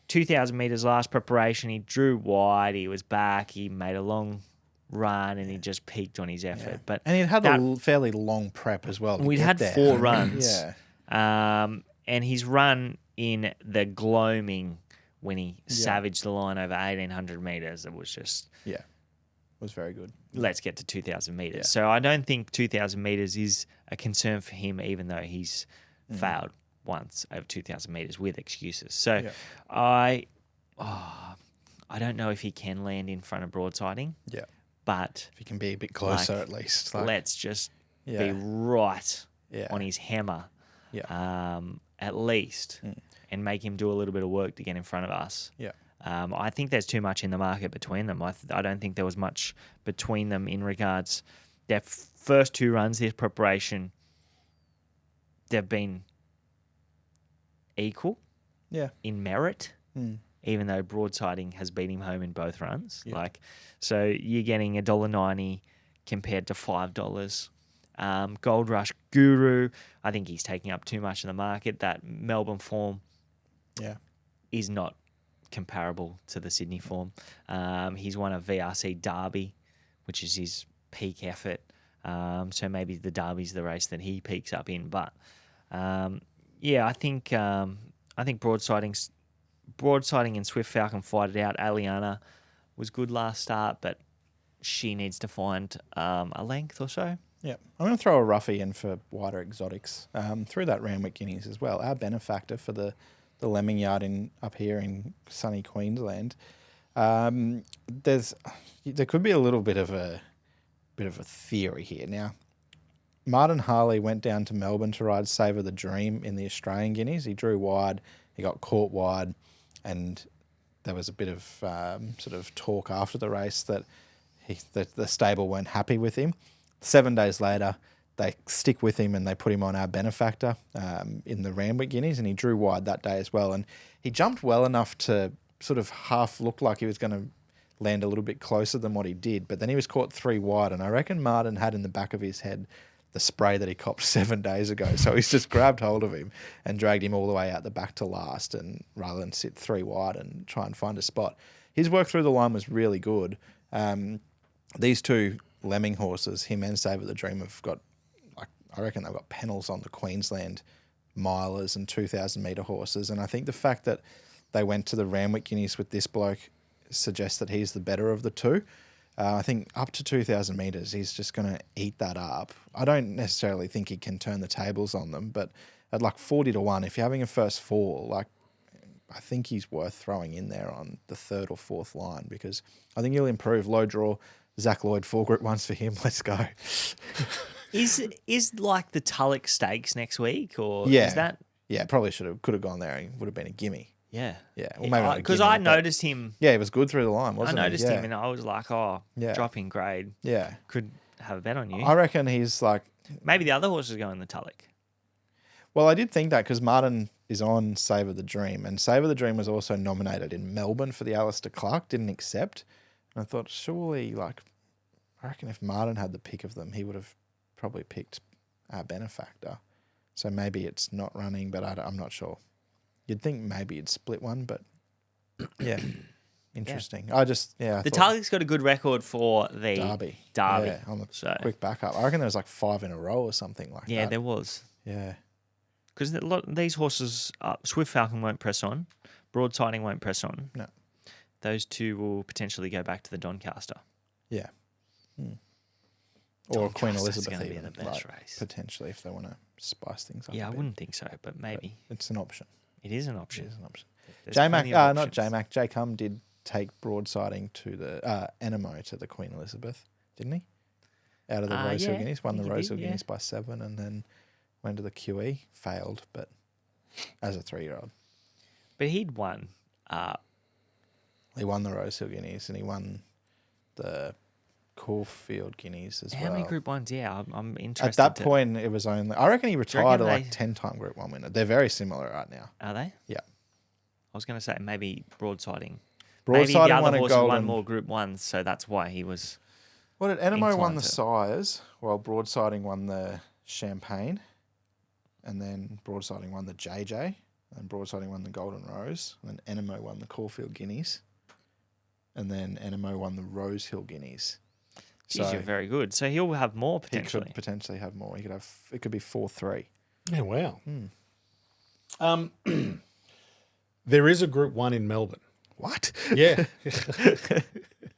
2,000 metres last preparation, he drew wide, he was back, he made a long run, and he just peaked on his effort. But and he'd had a fairly long prep as well. We'd had 4 runs. Yeah. And his run in the gloaming when he savaged the line over 1,800 metres, it was just... Yeah, it was very good. Let's get to 2,000 metres. Yeah. So I don't think 2,000 metres is a concern for him, even though he's failed once over 2,000 metres with excuses. So I don't know if he can land in front of broadsiding. Yeah. But if he can be a bit closer at least. Let's just be right on his hammer at least and make him do a little bit of work to get in front of us. Yeah. I think there's too much in the market between them. I don't think there was much between them in regards their first 2 runs, this preparation, they've been equal in merit, even though broadsiding has beat him home in both runs. So you're getting $1.90 compared to $5. Gold Rush Guru, I think he's taking up too much in the market. That Melbourne form is not comparable to the Sydney form. He's won a VRC Derby, which is his peak effort. So maybe the Derby's the race that he peaks up in. But I think broadsiding and Swift Falcon fight it out. Aliana was good last start, but she needs to find a length or so. Yeah, I'm going to throw a roughie in for wider exotics through that Randwick Guineas as well. Our benefactor for the lemming yard up here in sunny Queensland. There could be a little bit of a theory here. Now, Martin Harley went down to Melbourne to ride Savour the Dream in the Australian Guineas. He drew wide, he got caught wide, and there was a bit of sort of talk after the race that the stable weren't happy with him. 7 days later, they stick with him and they put him on our benefactor in the Randwick Guineas, and he drew wide that day as well. And he jumped well enough to sort of half look like he was going to land a little bit closer than what he did, but then he was caught 3 wide, and I reckon Martin had in the back of his head the spray that he copped 7 days ago. So he's just grabbed hold of him and dragged him all the way out the back to last, and rather than sit 3 wide and try and find a spot. His work through the line was really good. These 2 lemming horses, him and Savour the Dream, have got, I reckon they've got panels on the Queensland milers and 2,000 metre horses. And I think the fact that they went to the Randwick Guineas with this bloke suggests that he's the better of the 2. I think up to 2,000 metres, he's just going to eat that up. I don't necessarily think he can turn the tables on them, but at 40-1, if you're having a first fall, I think he's worth throwing in there on the 3rd or 4th line, because I think he'll improve. Low draw, Zach Lloyd, 4 Group 1s for him. Let's go. Is the Tulloch Stakes next week, or is that? Yeah, probably could have gone there. It would have been a gimme. Yeah. Yeah. Well, maybe because I noticed him. Yeah, he was good through the line, wasn't he? I noticed him and I was like, dropping grade. Yeah. Could have a bet on you. I reckon he's maybe the other horses go in the Tulloch. Well, I did think that because Martin is on Savour the Dream, and Savour the Dream was also nominated in Melbourne for the Alistair Clark, didn't accept. And I thought, surely, I reckon if Martin had the pick of them, he would have probably picked our benefactor. So maybe it's not running, but I'm not sure. You'd think maybe you'd split one, but yeah, interesting. Yeah. The Tulloch's got a good record for the Derby. Yeah, on the quick backup. I reckon there was 5 in a row or something like that. Yeah, there was. Yeah. Because a lot of these horses, Swift Falcon won't press on, broadsiding won't press on. No. Those 2 will potentially go back to the Doncaster. Yeah. Or Queen Elizabeth going to be even, the best race. Potentially, if they want to spice things up. Yeah, I wouldn't think so, but maybe. But it's an option. It is an option. It is an option. Not J-Mac. J. Cum did take broadsiding to the Enemo to the Queen Elizabeth, didn't he? Out of the Rosehill Guineas. Won the Rosehill Guineas by 7, and then Went to the QE, failed, but as a 3-year-old. But he'd won. He won the Rosehill Guineas and he won the Caulfield Guineas as well. How many Group 1s? Yeah, I'm At interested. that point, it was only... I reckon he retired reckon a they- 10-time Group 1 winner. They're very similar right now. Are they? Yeah. I was going to say maybe broadsiding. Maybe the Broadsiding other won a horses won golden... more Group 1s, so that's why he was... What did Enemo won inclined the to- Sires, while Broadsiding won the Champagne, and then Broadsiding won the JJ, and Broadsiding won the Golden Rose, and then Enemo won the Caulfield Guineas, and then Enemo won the Rosehill Guineas. Geez, you're very good. So he'll have more he potentially. could potentially have more. He could have. It could be 4-3. Yeah, wow. There is a Group 1 in Melbourne. What? Yeah.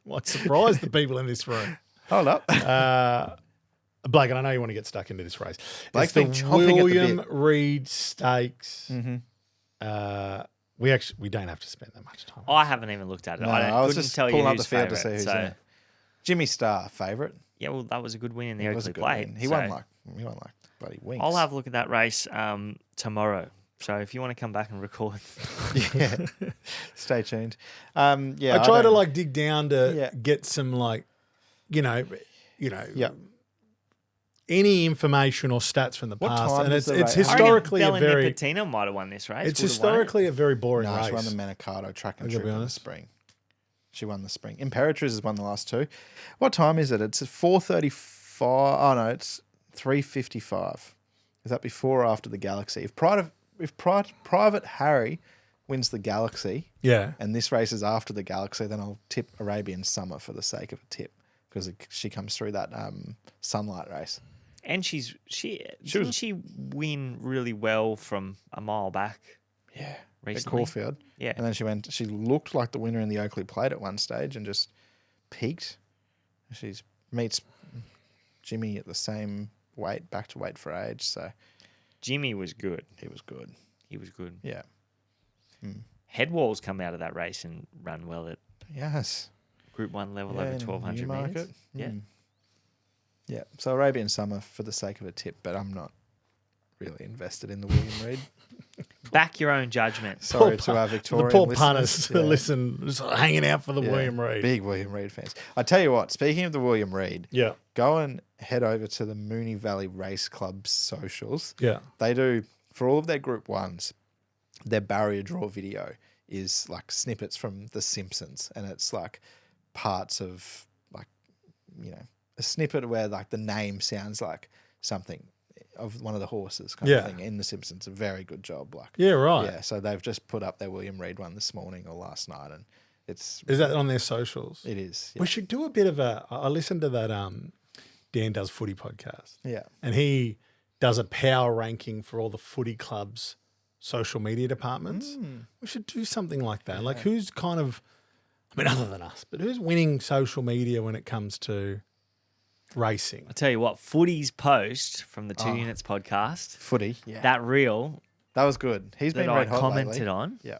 Might surprise the people in this room. Hold up. Blake, and I know you want to get stuck into this race. Blake's It's the been chomping at the William bit. Reid Stakes. Mm-hmm. We don't have to spend that much time. I haven't even looked at it. No, I was couldn't just tell you pulling up who's the field to favourite. see who's in it. Jimmy Starr, favourite. Yeah, well, that was a good win in the It was a Oakley good Plate. win. He won like bloody winks. I'll have a look at that race tomorrow. So if you want to come back and record, Yeah. Stay tuned. Yeah. I try to don't- like dig down to Yeah. get some like, you know, Yeah. any information or stats from the What past, time and is it's the race? historically I a reckon Bella very Nipotina might have won this race. it's Would have won it. historically a very boring No, race. she won the Manikato track and I gotta trip be in the honest. spring. She won the spring. Imperatriz has won the last two. What time is it? It's at 4:35. Oh no, it's 3:55. Is that before or after the Galaxy? If Private Harry wins the Galaxy Yeah, and this race is after the Galaxy, then I'll tip Arabian Summer for the sake of a tip because she comes through that sunlight race. And she didn't she win really well from a mile back? Yeah. At Recently? Caulfield. Yeah. And then she looked like the winner in the Oakley Plate at one stage and just peaked. She meets Jimmy at the same weight, back to weight for age. So Jimmy was good. he was good. He was good. Yeah. Headwall's come out of that race and run well at Yes. Group 1 level Yeah, over in 1,200 Newmarket. metres. Yeah. Yeah. So Arabian Summer for the sake of a tip, but I'm not really invested in the William Reid. Back your own judgment. Sorry to our the Victorian poor listeners. punters Yeah. listen, just hanging out for the Yeah. William Reid. Big William Reid fans. I tell you what, speaking of the William Reid, Yeah, go and head over to the Moonee Valley Race Club's socials. yeah, They do, for all of their Group 1s, their barrier draw video is like snippets from The Simpsons. And it's like parts of like, you know, a snippet where like the name sounds like something of one of the horses kind Yeah. of thing in The Simpsons. A very good job. Like, yeah. Right. yeah. So they've just put up their William Reid one this morning or last night. And it's, Is that on their socials? it is. We should do a bit of a. I listened to that Dan Does Footy podcast, Yeah. and he does a power ranking for all the footy clubs' social media departments. We should do something like that. Like who's kind of, I mean, other than us, but who's winning social media when it comes to racing? I'll tell you what, Footy's post from the 2 Oh. Units podcast, Footy. Yeah. that reel That was good. He's that been I red hot commented lately. on, Yeah.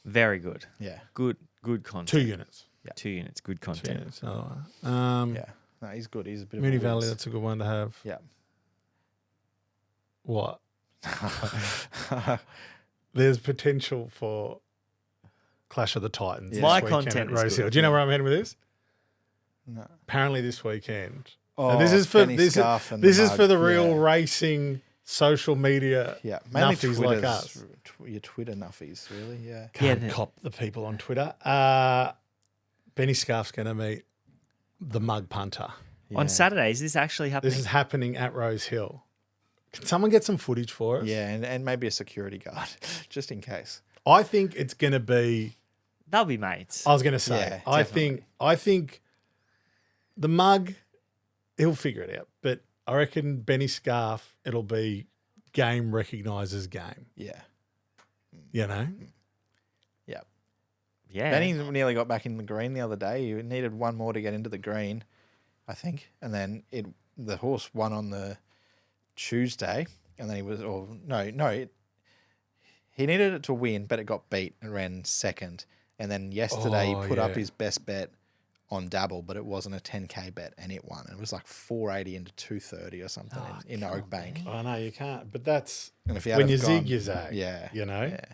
very good. Yeah. Good content. 2 units. 2 Units, good 2 content. units. Oh, Yeah. No, he's good. He's a bit of Moonee a Valley, whiz. that's a good one to have. Yeah. What? There's potential for Clash of the Titans. Yeah. this My weekend content at is Rosehill. good. Do you know where I'm heading with this? No. Apparently this weekend. Oh, And this is for Benny this, Scarf and this the is for the mug, real yeah. racing social media Yeah, mainly nuffies like us. Your Twitter nuffies, really. Yeah. Can't Yeah, cop the people on Twitter. Benny Scarf's going to meet the mug punter. On Saturday, is this actually happening? This is happening at Rosehill. Can someone get some footage for us? Yeah, and maybe a security guard, just in case. I think it's going to be. They'll be mates. I was going to say. Yeah, I definitely. think the mug, he'll figure it out. But I reckon Benny Scarf, it'll be game recognises game. Yeah. You know. Yeah. Yeah. Benny nearly got back in the green the other day. He needed one more to get into the green, I think. And then the horse won on the Tuesday. And then he was, he needed it to win, but it got beat and ran second. And then yesterday Oh, he put up yeah. his best bet on Dabble, but it wasn't a 10K bet, and it won. It was like 480 into 230 or something in Oakbank. I know you can't, but that's And if you when had you have zig, gone- you zag. Yeah, you know. Yeah.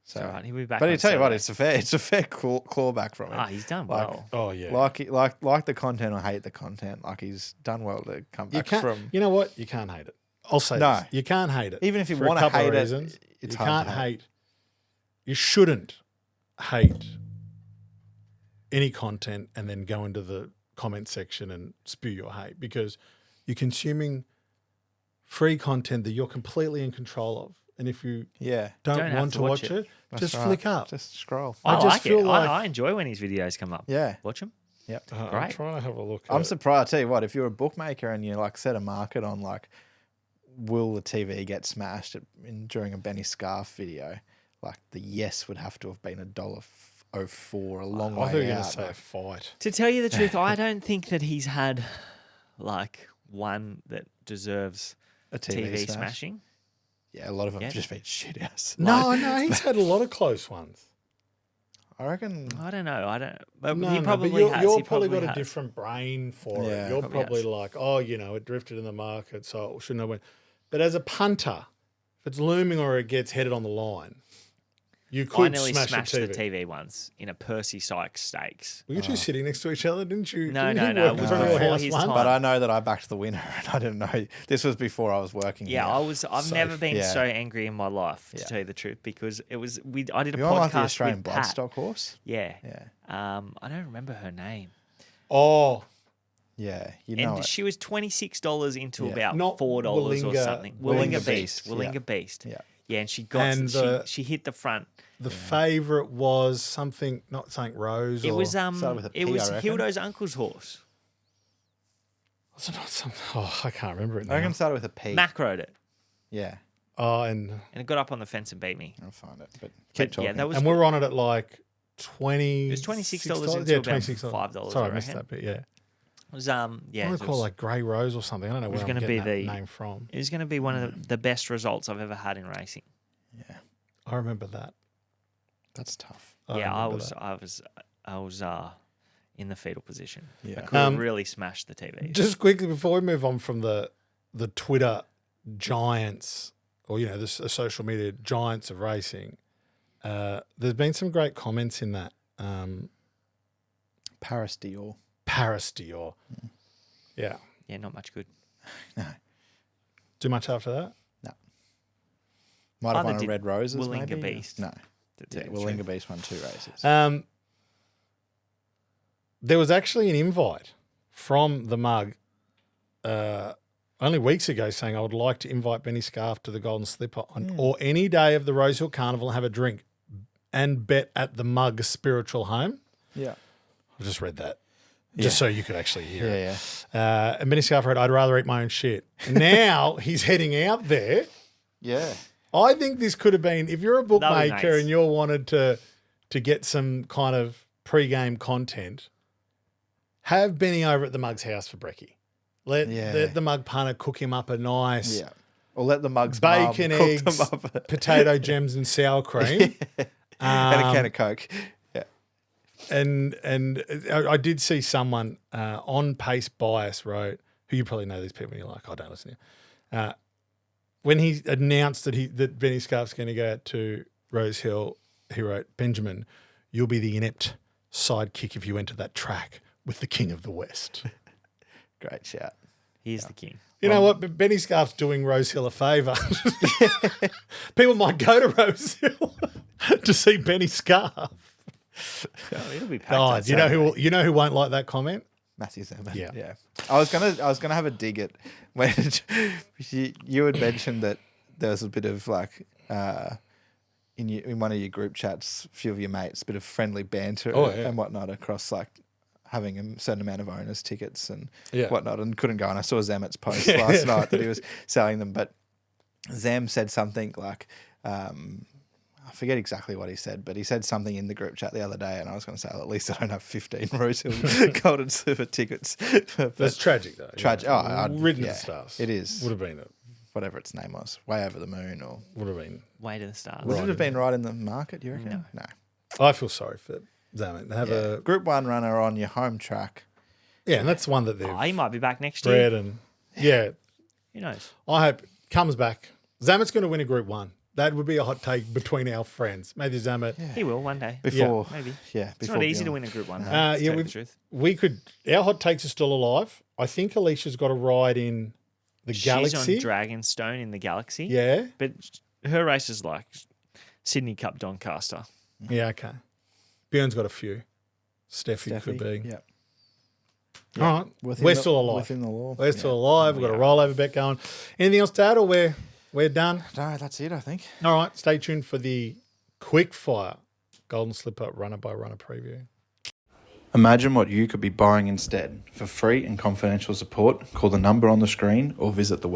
So, All right, he'll be back. but on I tell you what, Saturday. it's a fair clawback from him. He's done Like- well. Oh yeah. Like the content or hate the content. Like he's done well to come you back can't. from. You know what? You can't hate it. I'll say No. this. You can't hate it. Even if you for a wanna couple of hate it, reasons. it's you hard can't to hate. hate. You shouldn't hate any content and then go into the comment section and spew your hate, because you're consuming free content that you're completely in control of. And if you Yeah, Don't don't have want to to watch watch it. it, that's just right. flick up. Just scroll. I just like feel it. like- I enjoy when his videos come up. Yeah. Watch them. Yep. I'm Great. trying to have a look. I'm at surprised. I tell you what, if you're a bookmaker and you like set a market on like, will the TV get smashed during a Benny Scarf video? Like the yes would have to have been $1.04, a long I thought you way were going out. to say a like- fight. To tell you the truth, I don't think that he's had like one that deserves A TV, TV smash. smashing. Yeah, a lot of them Yeah. have just been shit house. No, he's had a lot of close ones. I reckon. I don't know. I don't. But No, he no, probably but has. you're He probably got a has. different brain for Yeah, it. You're probably probably has. like, oh, it drifted in the market, so it shouldn't have went. But as a punter, if it's looming or it gets headed on the line, you I could nearly smash smashed the the TV. TV once in a Percy Sykes Stakes. Were you two sitting next to each other, didn't you? No, Didn't no, he no, work it was for your before house his once? time. But I know that I backed the winner, and I didn't know. This was before I was working. Yeah, here. I've Safe. never been Yeah. so angry in my life, to Yeah. tell you the truth, because it was I did a You on like the podcast Australian with Pat. bloodstock horse? Yeah. Yeah. I don't remember her name. Oh, Yeah, you know And it. she was $26 into Yeah. about Not $4 or Willinga- something. Willinga Willinga Beast. Beast, Willinga yeah. Beast. Yeah. Yeah, and she got And the- she hit the front. the favourite was something, not something Rose. It or, was started with a it P, was I reckon. Hildo's uncle's horse. Was it not something? Oh, I can't remember it I reckon now. it started with a P. Mac rode it, Yeah, Oh, and and it got up on the fence and beat me. I'll find it. But keep But talking. yeah, that was we're on it at like 20. It was $26 $6? into yeah, about $26. $5, Sorry, I I missed reckon. that bit. Yeah, it was I yeah. want to call it like Grey Rose or something. I don't know was where I'm gonna getting be that the- name from. It was going to be one of the best results I've ever had in racing. yeah, I remember that. that's tough. Yeah, I remember was that. I was in the fetal position. Yeah. I could have really smashed the TV. Just quickly before we move on from the Twitter giants, or the social media giants of racing, there's been some great comments in that. Paris Dior. Paris Dior. Yeah. Yeah, not much good. No, Too much after that? might have Either won a did Red Roses. Willinga maybe? Beast. No, To tell yeah, you the truth. Willinga Beast won 2 races. There was actually an invite from the mug only weeks ago saying, I would like to invite Benny Scarf to the Golden Slipper on or any day of the Rosehill Carnival and have a drink and bet at the mug spiritual home. Yeah, I just read that. Just so you could actually hear it. yeah, And Benny Scarf wrote, I'd rather eat my own shit. Now he's heading out there. yeah. I think this could have been, if you're a bookmaker nice. and you wanted to get some kind of pre-game content, have Benny over at the mug's house for brekkie. Let the mug punter cook him up a nice Yeah. Or let the mugs bacon, mum cook eggs, them up. potato gems and sour cream. And a can of Coke. Yeah. And I did see someone on Pace Bias wrote, who you probably know these people, and you're like, I don't listen to you. When he announced that Benny Scarf's going to go out to Rosehill, he wrote, Benjamin, you'll be the inept sidekick if you enter that track with the King of the West. Great shout. He is the king. You know what? But Benny Scarf's doing Rosehill a favour. People might go to Rosehill to see Benny Scarf. Oh, it'll be packed. Oh, on do you know Saturday. who won't like that comment? Matthew Zimmerman. Yeah. Yeah. I was gonna have a dig at when you had mentioned that there was a bit of like in one of your group chats, a few of your mates, a bit of friendly banter and whatnot across like having a certain amount of owners' tickets and whatnot, and couldn't go. And I saw Zemmett's post last night that he was selling them, but Zem said something like, I forget exactly what he said, but he said something in the group chat the other day, and I was going to say, well, at least I don't have 15 Rosehill Golden Super tickets. That's tragic, though. Tragic. Yeah. Oh, Ridden to yeah, the stars. it is. Would have been Whatever its name was, Way Over the Moon, or would have been. Way to the stars. would it have been right in the market? You reckon? No. I feel sorry for Zamet. They have a Group 1 runner on your home track. yeah, and that's one that they've He might be back next bred year. and yeah. Who knows? I hope comes back. Zamet's going to win a Group 1. That would be a hot take between our friends. Maybe Zamet. He will one day. Before, Maybe. yeah, It's before not easy to Gillen. win a Group 1. Yeah, we could. Our hot takes are still alive. I think Alicia's got a ride in the She's Galaxy. on Dragonstone in the Galaxy. Yeah. But her race is like Sydney Cup Doncaster. Yeah. Okay. Bjorn's got a few. Steffi could be. Yeah. All right. Within We're the- still alive. within the law. We're still alive. We've got a rollover bet going. Anything else to add, or we're done? No, that's it, I think. All right. Stay tuned for the quick fire Golden Slipper runner by runner preview. Imagine what you could be buying instead. For free and confidential support, call the number on the screen or visit the